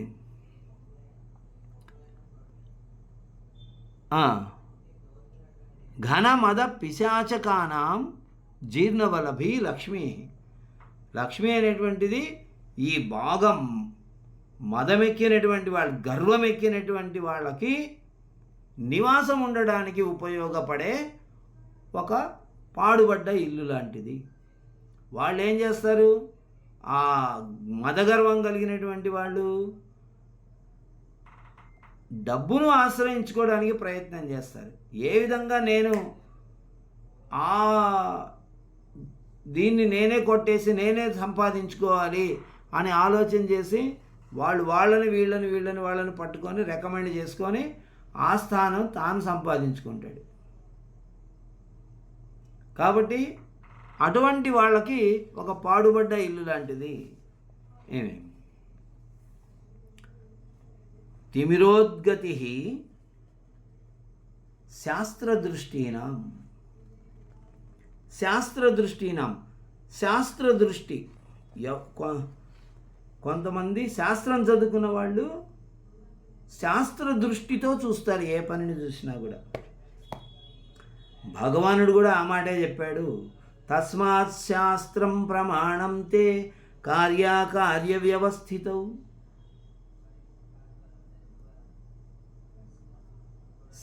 ఘనమద పిశాచకానాం జీర్ణవలభి లక్ష్మి. లక్ష్మి అనేటువంటిది ఈ బాగా మదమెక్కినటువంటి వాళ్ళు, గర్వం ఎక్కినటువంటి వాళ్ళకి నివాసం ఉండడానికి ఉపయోగపడే ఒక పాడుబడ్డ ఇల్లు లాంటిది. వాళ్ళు ఏం చేస్తారు? ఆ మదగర్వం కలిగినటువంటి వాళ్ళు డబ్బును ఆశ్రయించుకోవడానికి ప్రయత్నం చేస్తారు. ఏ విధంగా నేను ఆ దీన్ని నేనే కొట్టేసి నేనే సంపాదించుకోవాలి అని ఆలోచన చేసి వాళ్ళని పట్టుకొని రికమెండ్ చేసుకొని ఆ స్థానం తాను సంపాదించుకుంటాడు. కాబట్టి అటువంటి వాళ్ళకి ఒక పాడుబడ్డ ఇల్లు లాంటిది. ఏమి తిమిరోద్గతి శాస్త్రదృష్టీనాం. శాస్త్రదృష్టి కొంతమంది శాస్త్రం చదువుకున్న వాళ్ళు శాస్త్రదృష్టితో చూస్తారు ఏ పనిని చూసినా కూడా. భగవానుడు కూడా ఆ మాటే చెప్పాడు, తస్మాత్ శాస్త్రం ప్రమాణం తే కార్యకార్య వ్యవస్థితౌ.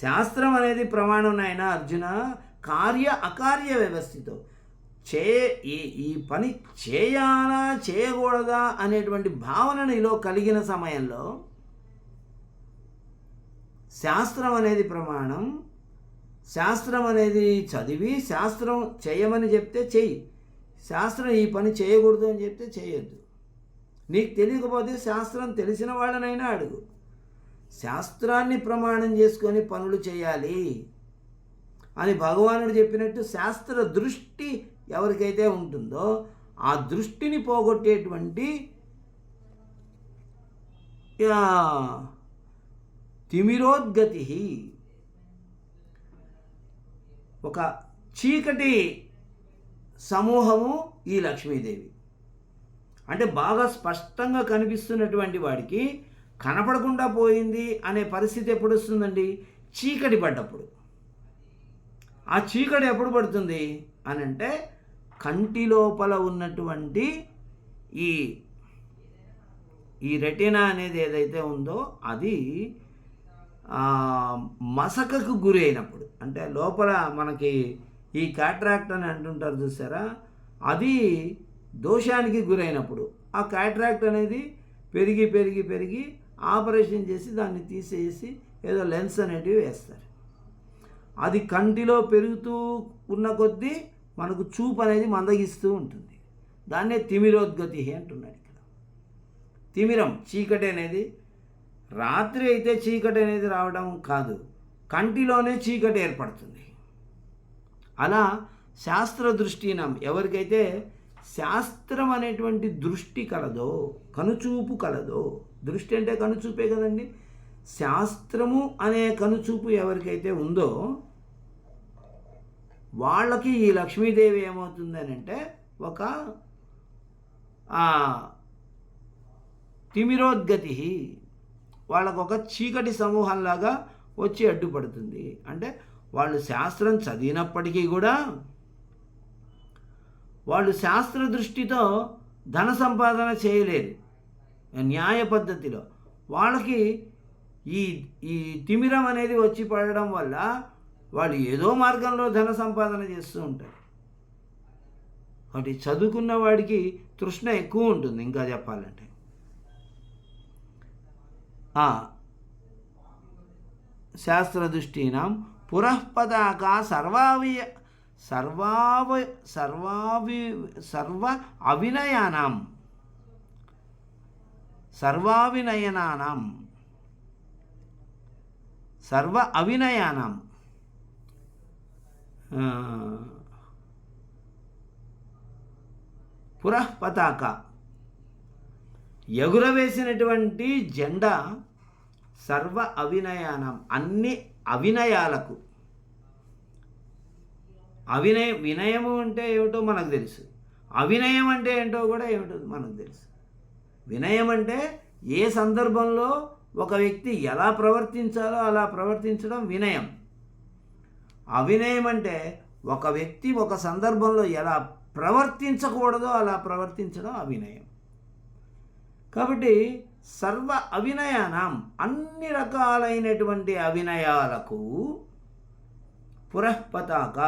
శాస్త్రం అనేది ప్రమాణం నాయన అర్జున, కార్య అకార్య వ్యవస్థితం. ఈ పని చేయాలా చేయకూడదా అనేటువంటి భావన నీలో కలిగిన సమయంలో శాస్త్రం అనేది ప్రమాణం. శాస్త్రం అనేది చదివి శాస్త్రం చేయమని చెప్తే చెయ్యి, శాస్త్రం ఈ పని చేయకూడదు అని చెప్తే చేయొద్దు. నీకు తెలియకపోతే శాస్త్రం తెలిసిన వాళ్ళనైనా అడుగు. శాస్త్రాన్ని ప్రమాణం చేసుకొని పనులు చేయాలి అని భగవానుడు చెప్పినట్టు శాస్త్ర దృష్టి ఎవరికైతే ఉంటుందో ఆ దృష్టిని పోగొట్టేటువంటి తిమిరోద్గతి, ఒక చీకటి సమూహము ఈ లక్ష్మీదేవి. అంటే బాగా స్పష్టంగా కనిపిస్తున్నటువంటి వాడికి కనపడకుండా పోయింది అనే పరిస్థితి ఎప్పుడు వస్తుందండి? చీకటి పడ్డప్పుడు. ఆ చీకటి ఎప్పుడు పడుతుంది అని అంటే కంటి లోపల ఉన్నటువంటి ఈ రెటినా అనేది ఏదైతే ఉందో అది మసకకు గురి అయినప్పుడు, అంటే లోపల మనకి ఈ క్యాట్రాక్ట్ అని అంటుంటారు చూసారా, అది దోషానికి గురైనప్పుడు ఆ క్యాట్రాక్ట్ అనేది పెరిగి పెరిగి పెరిగి ఆపరేషన్ చేసి దాన్ని తీసేసి ఏదో లెన్స్ అనేటివి వేస్తారు. అది కంటిలో పెరుగుతూ ఉన్న కొద్దీ మనకు చూపు అనేది మందగిస్తూ ఉంటుంది. దాన్నే తిమిరోద్గతి అంటున్నాడు ఇక్కడ. తిమిరం చీకటి అనేది, రాత్రి అయితే చీకటి అనేది రావడం కాదు, కంటిలోనే చీకటి ఏర్పడుతుంది. అలా శాస్త్ర దృష్టినం, ఎవరికైతే శాస్త్రం అనేటువంటి దృష్టి కలదో, కనుచూపు కలదో, దృష్టి అంటే కనుచూపే కదండి, శాస్త్రము అనే కనుచూపు ఎవరికైతే ఉందో వాళ్ళకి ఈ లక్ష్మీదేవి ఏమవుతుందని అంటే ఒక తిమిరోద్గతి, వాళ్ళకు ఒక చీకటి సమూహంలాగా వచ్చి అడ్డుపడుతుంది. అంటే వాళ్ళు శాస్త్రం చదివినప్పటికీ కూడా వాళ్ళు శాస్త్ర దృష్టితో ధన సంపాదన చేయలేరు న్యాయ పద్ధతిలో. వాళ్ళకి ఈ తిమిరం అనేది వచ్చి పడడం వల్ల వాళ్ళు ఏదో మార్గంలో ధన సంపాదన చేస్తూ ఉంటారు. కాబట్టి చదువుకున్న వాడికి తృష్ణ ఎక్కువ ఉంటుంది. ఇంకా చెప్పాలంటే శాస్త్ర దృష్టీనాం పురఃపతాక సర్వ అవినయానాం పురఃపతాక, ఎగురవేసినటువంటి జెండా సర్వ అవినయానం, అన్ని అవినయాలకు. వినయము అంటే ఏమిటో మనకు తెలుసు, అవినయం అంటే ఏంటో కూడా ఏమిటో మనకు తెలుసు. వినయం అంటే ఏ సందర్భంలో ఒక వ్యక్తి ఎలా ప్రవర్తించాలో అలా ప్రవర్తించడం వినయం. అవినయం అంటే ఒక వ్యక్తి ఒక సందర్భంలో ఎలా ప్రవర్తించకూడదో అలా ప్రవర్తించడం అవినయం. కాబట్టి సర్వ అవినయానం, అన్ని రకాలైనటువంటి అవినయాలకు పురఃపతాక,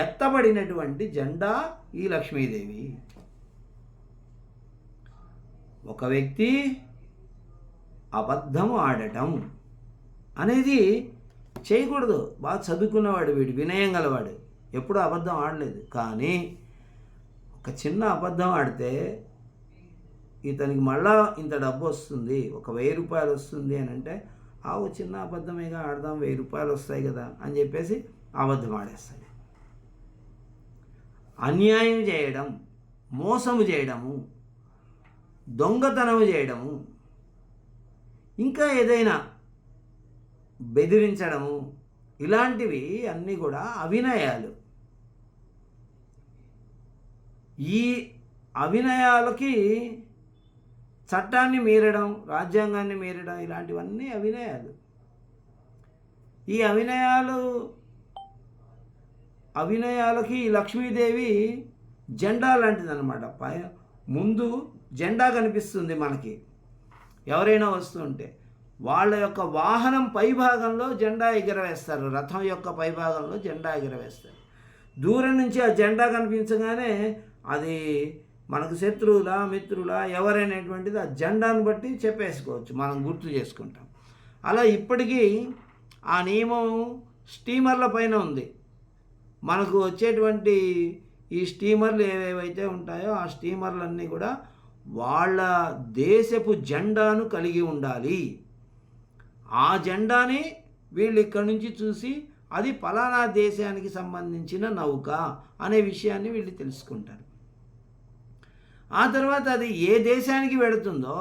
ఎత్తబడినటువంటి జెండా ఈ లక్ష్మీదేవి. ఒక వ్యక్తి అబద్ధము ఆడటం, అనేది చేయకూడదు. బాగా చదువుకున్నవాడు వీడు, వినయం గలవాడు, ఎప్పుడూ అబద్ధం ఆడలేదు. కానీ ఒక చిన్న అబద్ధం ఆడితే ఇతనికి మళ్ళా ఇంత డబ్బు వస్తుంది, ఒక 1000 రూపాయలు వస్తుంది అని అంటే, ఓ చిన్న అబద్ధమేగా ఆడదాం, 1000 రూపాయలు వస్తాయి కదా అని చెప్పేసి అబద్ధం ఆడేస్తాడు. అన్యాయం చేయడం, మోసము చేయడము, దొంగతనము చేయడము, ఇంకా ఏదైనా బెదిరించడము, ఇలాంటివి అన్నీ కూడా అవినయాలు. ఈ అవినయాలకి చట్టాన్ని మీరడం, రాజ్యాంగాన్ని మీరడం, ఇలాంటివన్నీ అవినయాలు. ఈ అవినయాలకి లక్ష్మీదేవి జెండా లాంటిదన్నమాట. ముందు జెండా కనిపిస్తుంది మనకి. ఎవరైనా వస్తుంటే వాళ్ళ యొక్క వాహనం పైభాగంలో జెండా ఎగరవేస్తారు, రథం యొక్క పైభాగంలో జెండా ఎగరవేస్తారు. దూరం నుంచి ఆ జెండా కనిపించగానే అది మనకు శత్రువులా మిత్రులా ఎవరైనటువంటిది ఆ జెండాను బట్టి చెప్పేసుకోవచ్చు, మనం గుర్తు చేసుకుంటాం. అలా ఇప్పటికీ ఆ నియమం స్టీమర్ల పైన ఉంది. మనకు వచ్చేటువంటి ఈ స్టీమర్లు ఏవేవైతే ఉంటాయో ఆ స్టీమర్లన్నీ కూడా వాళ్ళ దేశపు జెండాను కలిగి ఉండాలి. ఆ జెండాని వీళ్ళు ఇక్కడి నుంచి చూసి అది పలానా దేశానికి సంబంధించిన నౌక అనే విషయాన్ని వీళ్ళు తెలుసుకుంటారు. ఆ తర్వాత అది ఏ దేశానికి వెళుతుందో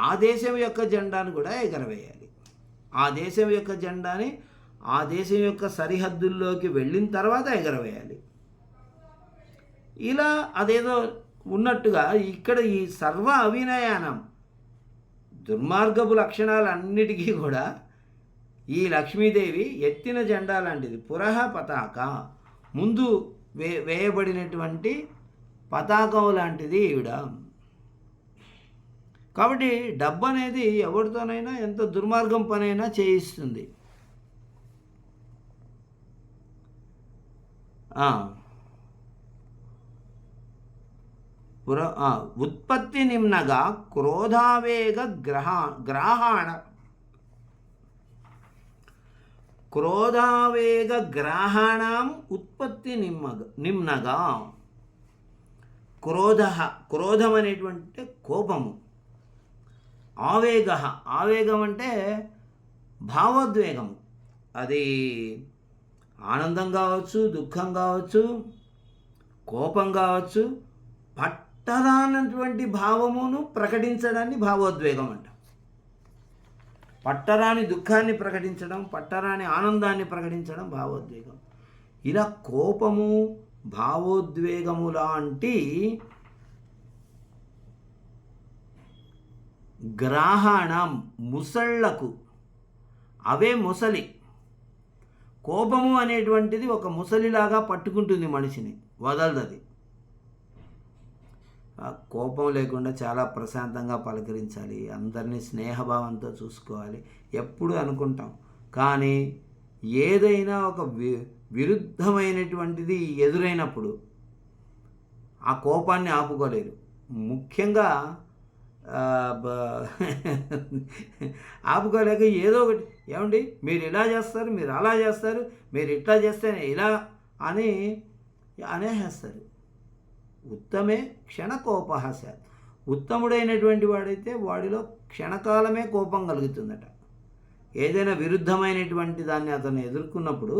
ఆ దేశం యొక్క జెండాను కూడా ఎగరవేయాలి. ఆ దేశం యొక్క జెండాని ఆ దేశం యొక్క సరిహద్దుల్లోకి వెళ్ళిన తర్వాత ఎగరవేయాలి. ఇలా అదేదో ఉన్నట్టుగా ఇక్కడ ఈ సర్వ అవినయానం, దుర్మార్గపు లక్షణాలన్నిటికీ కూడా ఈ లక్ష్మీదేవి ఎత్తిన జెండా లాంటిది. పురః పతాక, ముందు వేయబడినటువంటి పతాకం లాంటిది ఈవిడ. కాబట్టి డబ్బు అనేది ఎవరితోనైనా ఎంత దుర్మార్గం పనైనా చేయిస్తుంది. ఉత్పత్తి నిమ్నగా క్రోధావేగ గ్రాహాణం ఉత్పత్తి నిమ్నగా. క్రోధం అనేటువంటి కోపము. ఆవేగం అంటే భావోద్వేగము. అది ఆనందం కావచ్చు, దుఃఖం కావచ్చు, కోపం కావచ్చు. పట్టరానటువంటి భావమును ప్రకటించడాన్ని భావోద్వేగం అంట. పట్టరాని దుఃఖాన్ని ప్రకటించడం, పట్టరాని ఆనందాన్ని ప్రకటించడం భావోద్వేగం. ఇలా కోపము, భావోద్వేగము లాంటి గ్రాహాణం, ముసళ్లకు, అవే ముసలి. కోపము అనేటువంటిది ఒక ముసలిలాగా పట్టుకుంటుంది మనిషిని, వదలదది. కోపం లేకుండా చాలా ప్రశాంతంగా పలకరించాలి, అందరినీ స్నేహభావంతో చూసుకోవాలి ఎప్పుడు అనుకుంటాం. కానీ ఏదైనా ఒక విరుద్ధమైనటువంటిది ఎదురైనప్పుడు ఆ కోపాన్ని ఆపుకోలేరు. ముఖ్యంగా ఆపుకోలేక ఏదో ఒకటి, ఏమండి మీరు ఇలా చేస్తారు, మీరు అలా చేస్తారు, మీరు ఇట్లా చేస్తేనే ఇలా అని అనేస్తారు. ఉత్తమే క్షణకోపః స్యాత్. ఉత్తముడైనటువంటి వాడైతే వాడిలో క్షణకాలమే కోపం కలుగుతుందట. ఏదైనా విరుద్ధమైనటువంటి దాన్ని అతను ఎదుర్కొన్నప్పుడు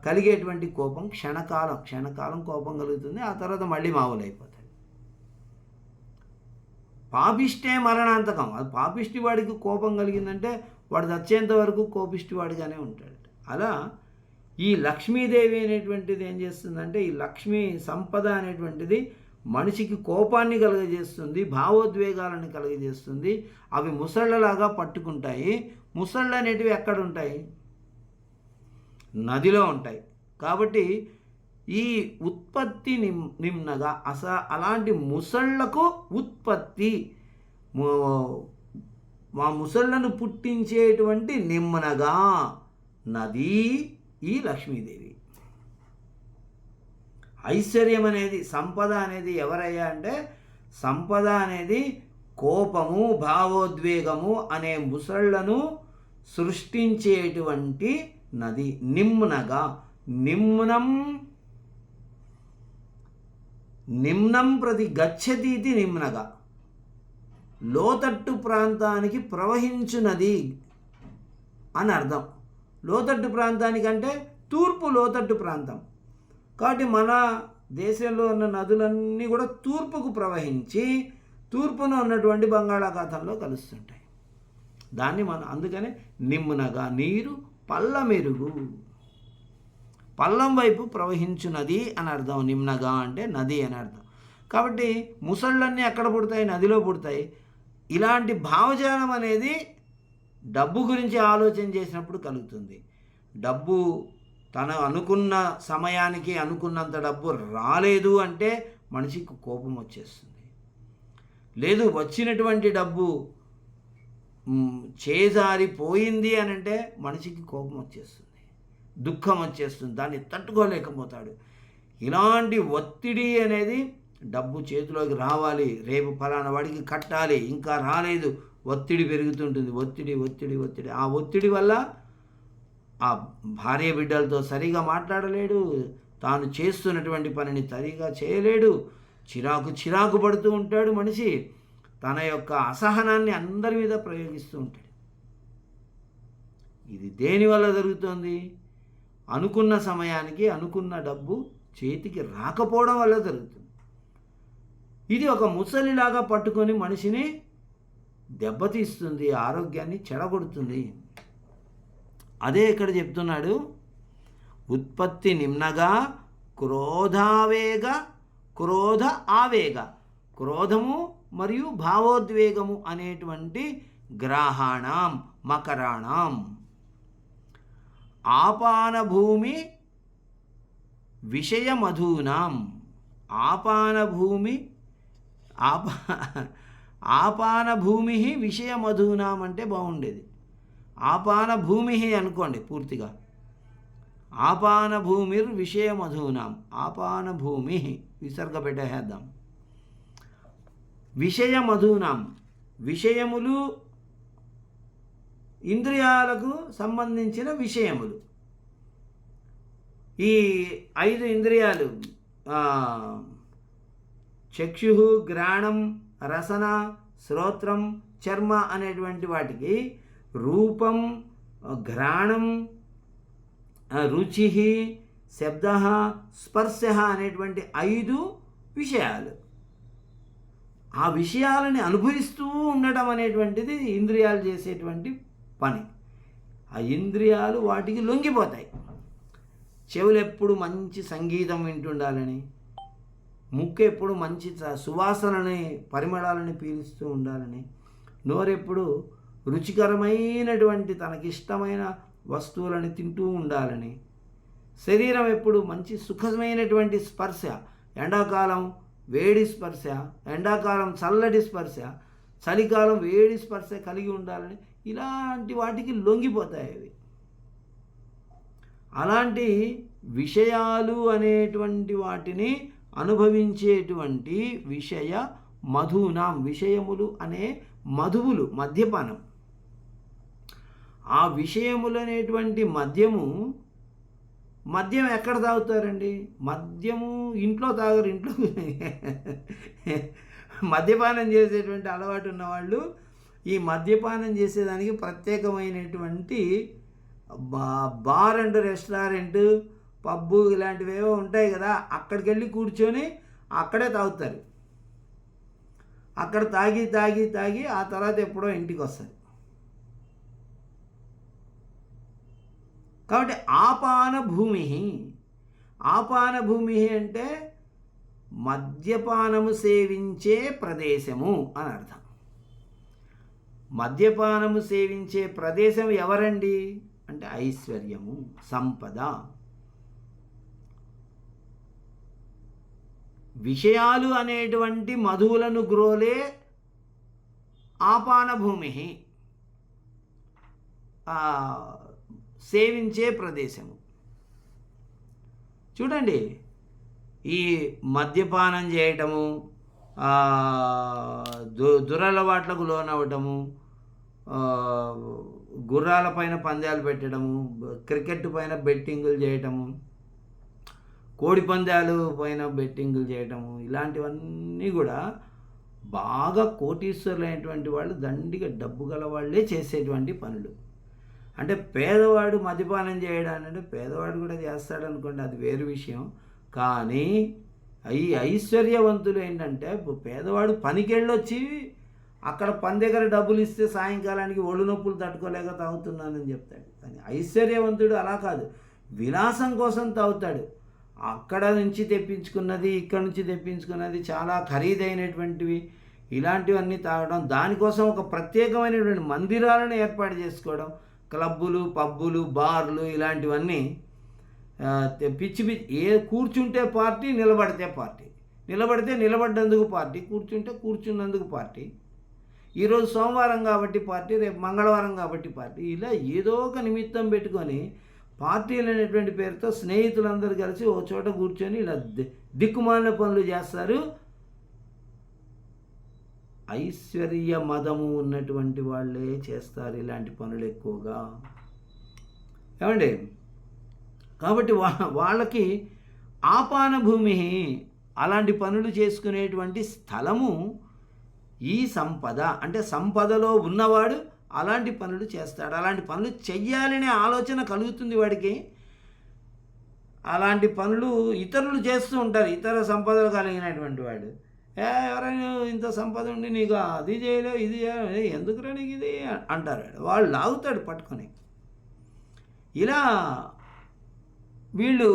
కలిగేటువంటి కోపం క్షణకాలం కోపం కలుగుతుంది. ఆ తర్వాత మళ్ళీ మామూలు అయిపోతుంది. పాపిష్టే మరణాంతకం. అది పాపిష్టి వాడికి కోపం కలిగిందంటే వాడు చచ్చేంత వరకు కోపిష్టి వాడిగానే ఉంటాడు. అలా ఈ లక్ష్మీదేవి అనేటువంటిది ఏం చేస్తుందంటే, ఈ లక్ష్మీ సంపద అనేటువంటిది మనిషికి కోపాన్ని కలుగజేస్తుంది, భావోద్వేగాలను కలుగజేస్తుంది. అవి ముసళ్ళలాగా పట్టుకుంటాయి. ముసళ్ళు అనేటివి ఎక్కడ ఉంటాయి? నదిలో ఉంటాయి. కాబట్టి ఈ ఉత్పత్తి నిమ్నగా అలాంటి ముసళ్లకు ఉత్పత్తి, మా ముసళ్లను పుట్టించేటువంటి నిమ్నగా నది ఈ లక్ష్మీదేవి. ఐశ్వర్యం అనేది, సంపద అనేది ఎవరయ్యా అంటే, సంపద అనేది కోపము, భావోద్వేగము అనే ముసళ్లను సృష్టించేటువంటి నది. నిమ్నగా, నిమ్నం ప్రతి గచ్చతి ఇది నిమ్నగా, లోతట్టు ప్రాంతానికి ప్రవహించునది అని అర్థం. లోతట్టు ప్రాంతానికంటే తూర్పు లోతట్టు ప్రాంతం. కాబట్టి మన దేశంలో ఉన్న నదులన్నీ కూడా తూర్పుకు ప్రవహించి తూర్పున ఉన్నటువంటి బంగాళాఖాతంలో కలుస్తుంటాయి. దాన్ని అందుకనే నిమ్నగా, నీరు పల్లమెరుగు, పల్లం వైపు ప్రవహించునది అని అర్థం. నిమ్నగా అంటే నది అని అర్థం. కాబట్టి ముసళ్ళన్నీ ఎక్కడ పుడతాయి? నదిలో పుడతాయి. ఇలాంటి భావజాలం అనేది డబ్బు గురించి ఆలోచన చేసినప్పుడు కలుగుతుంది. డబ్బు తను అనుకున్న సమయానికి అనుకున్నంత డబ్బు రాలేదు అంటే మనిషికి కోపం వచ్చేస్తుంది. లేదు, వచ్చినటువంటి డబ్బు చేజారిపోయింది అని అంటే మనిషికి కోపం వచ్చేస్తుంది, దుఃఖం వచ్చేస్తుంది, దాన్ని తట్టుకోలేకపోతాడు. ఇలాంటి ఒత్తిడి అనేది డబ్బు చేతిలోకి రావాలి, రేపు ఫలానా వాడికి కట్టాలి, ఇంకా రాలేదు, ఒత్తిడి పెరుగుతుంటుంది. ఒత్తిడి ఒత్తిడి ఒత్తిడి. ఆ ఒత్తిడి వల్ల ఆ భార్య బిడ్డలతో సరిగా మాట్లాడలేడు, తాను చేస్తున్నటువంటి పనిని సరిగా చేయలేడు, చిరాకు పడుతూ ఉంటాడు. మనిషి తన యొక్క అసహనాన్ని అందరి మీద ప్రయోగిస్తూ ఉంటాడు. ఇది దేనివల్ల జరుగుతుంది? అనుకున్న సమయానికి అనుకున్న డబ్బు చేతికి రాకపోవడం వల్ల జరుగుతుంది. ఇది ఒక ముసలిలాగా పట్టుకొని మనిషిని దెబ్బతీస్తుంది, ఆరోగ్యాన్ని చెడగొడుతుంది. అదే ఇక్కడ చెప్తున్నాడు, ఉత్పత్తి నిమ్నగా క్రోధ ఆవేగ, క్రోధము మరియు భావోద్వేగము అనేటువంటి గ్రహాణం మకరాణం, ఆపానభూమి విషయమధూనాం, ఆపానభూమి విషయమధూనాం అంటే బాగుండేది. ఆపానభూమి అనుకోండి పూర్తిగా, ఆపానభూమిర్ విషయమధూనాం, ఆపానభూమి విసర్గ పెట్టేద్దాం. విషయమధూనాం, విషయములు ఇంద్రియాలకు సంబంధించిన విషయములు. ఈ 5 ఇంద్రియాలు చక్షు, గ్రాణం, రసన, శ్రోత్రం, చర్మ అనేటువంటి వాటికి రూపం, ఘ్రాణం, రుచి, శబ్ద, స్పర్శ అనేటువంటి 5 విషయాలు. ఆ విషయాలని అనుభవిస్తూ ఉండటం అనేటువంటిది ఇంద్రియాలు చేసేటువంటి పని. ఆ ఇంద్రియాలు వాటికి లొంగిపోతాయి. చెవులు ఎప్పుడు మంచి సంగీతం వింటుండాలని, ముక్కు ఎప్పుడు మంచి సువాసనని, పరిమళాలని పీలుస్తూ ఉండాలని, నోరెప్పుడు రుచికరమైనటువంటి తనకిష్టమైన వస్తువులని తింటూ ఉండాలని, శరీరం ఎప్పుడు మంచి సుఖమైనటువంటి స్పర్శ, ఎండాకాలం వేడి స్పర్శ, ఎండాకాలం చల్లటి స్పర్శ, చలికాలం వేడి స్పర్శ కలిగి ఉండాలని, ఇలాంటి వాటికి లొంగిపోతాయి అవి. అలాంటి విషయాలు అనేటువంటి వాటిని అనుభవించేటువంటి విషయ మధునాం, విషయములు అనే మధువులు, మద్యపానం. ఆ విషయములు అనేటువంటి మద్యం ఎక్కడ తాగుతారండి? మద్యము ఇంట్లో తాగరు. ఇంట్లో మద్యపానం చేసేటువంటి అలవాటు ఉన్నవాళ్ళు ఈ మద్యపానం చేసేదానికి ప్రత్యేకమైనటువంటి బార్ అండ్ రెస్టారెంట్, పబ్బు ఇలాంటివేవో ఉంటాయి కదా, అక్కడికి వెళ్ళి కూర్చొని అక్కడే తాగుతారు. అక్కడ తాగి తాగి తాగి ఆ తర్వాత ఎప్పుడో ఇంటికి వస్తారు. కాబట్టి ఆపాన భూమి అంటే మద్యపానము సేవించే ప్రదేశము అని అర్థం. మద్యపానము సేవించే ప్రదేశం ఎవరండి అంటే ఐశ్వర్యము, సంపద. విషయాలు అనేటువంటి మధువులను గ్రోలే ఆపాన భూమి, సేవించే ప్రదేశము. చూడండి, ఈ మద్యపానం చేయటము, దురలవాట్లకు లోనవ్వటము, గుర్రాల పైన పందాలు పెట్టడము, క్రికెట్ పైన బెట్టింగులు చేయటము, కోడి పందాలు పైన బెట్టింగులు చేయటము, ఇలాంటివన్నీ కూడా బాగా కోటీశ్వరులైనటువంటి వాళ్ళు, దండిగా డబ్బు గల వాళ్ళే చేసేటువంటి పనులు. అంటే పేదవాడు మద్యపానం చేయడానంటే పేదవాడు కూడా చేస్తాడు అనుకోండి, అది వేరు విషయం. కానీ ఈ ఐశ్వర్యవంతులు ఏంటంటే పేదవాడు పనికి వెళ్ళొచ్చి అక్కడ పని దగ్గర డబ్బులు ఇస్తే సాయంకాలానికి ఒళ్ళు నొప్పులు తట్టుకోలేక తాగుతున్నానని చెప్తాడు. కానీ ఐశ్వర్యవంతుడు అలా కాదు, విలాసం కోసం తాగుతాడు. అక్కడ నుంచి తెప్పించుకున్నది, ఇక్కడ నుంచి తెప్పించుకున్నది చాలా ఖరీదైనటువంటివి, ఇలాంటివన్నీ తాగడం, దానికోసం ఒక ప్రత్యేకమైనటువంటి మందిరాలను ఏర్పాటు చేసుకోవడం, క్లబ్బులు, పబ్బులు, బార్లు, ఇలాంటివన్నీ పిచ్చి కూర్చుంటే పార్టీ, నిలబడితే పార్టీ, నిలబడితే నిలబడ్డందుకు పార్టీ, కూర్చుంటే కూర్చున్నందుకు పార్టీ, ఈరోజు సోమవారం కాబట్టి పార్టీ, రేపు మంగళవారం కాబట్టి పార్టీ, ఇలా ఏదో ఒక నిమిత్తం పెట్టుకొని పార్టీలు అనేటువంటి పేరుతో స్నేహితులందరూ కలిసి ఓ చోట కూర్చొని ఇలా దిక్కుమాలిన పనులు చేస్తారు. ఐశ్వర్య మదము ఉన్నటువంటి వాళ్ళే చేస్తారు ఇలాంటి పనులు ఎక్కువగా, ఏమండి? కాబట్టి వాళ్ళకి ఆపాన భూమి, అలాంటి పనులు చేసుకునేటువంటి స్థలము ఈ సంపద. అంటే సంపదలో ఉన్నవాడు అలాంటి పనులు చేస్తాడు, అలాంటి పనులు చెయ్యాలనే ఆలోచన కలుగుతుంది వాడికి. అలాంటి పనులు ఇతరులు చేస్తూ ఉంటారు, ఇతర సంపదలు కలిగినటువంటి వాడు. ఎవరైనా ఇంత సంపద ఉండి నీకు అది చేయలేవు, ఇది చేయలేవు, ఎందుకురా నీకు ఇది అంటారు. వాళ్ళు లాగుతాడు పట్టుకొని. ఇలా వీళ్ళు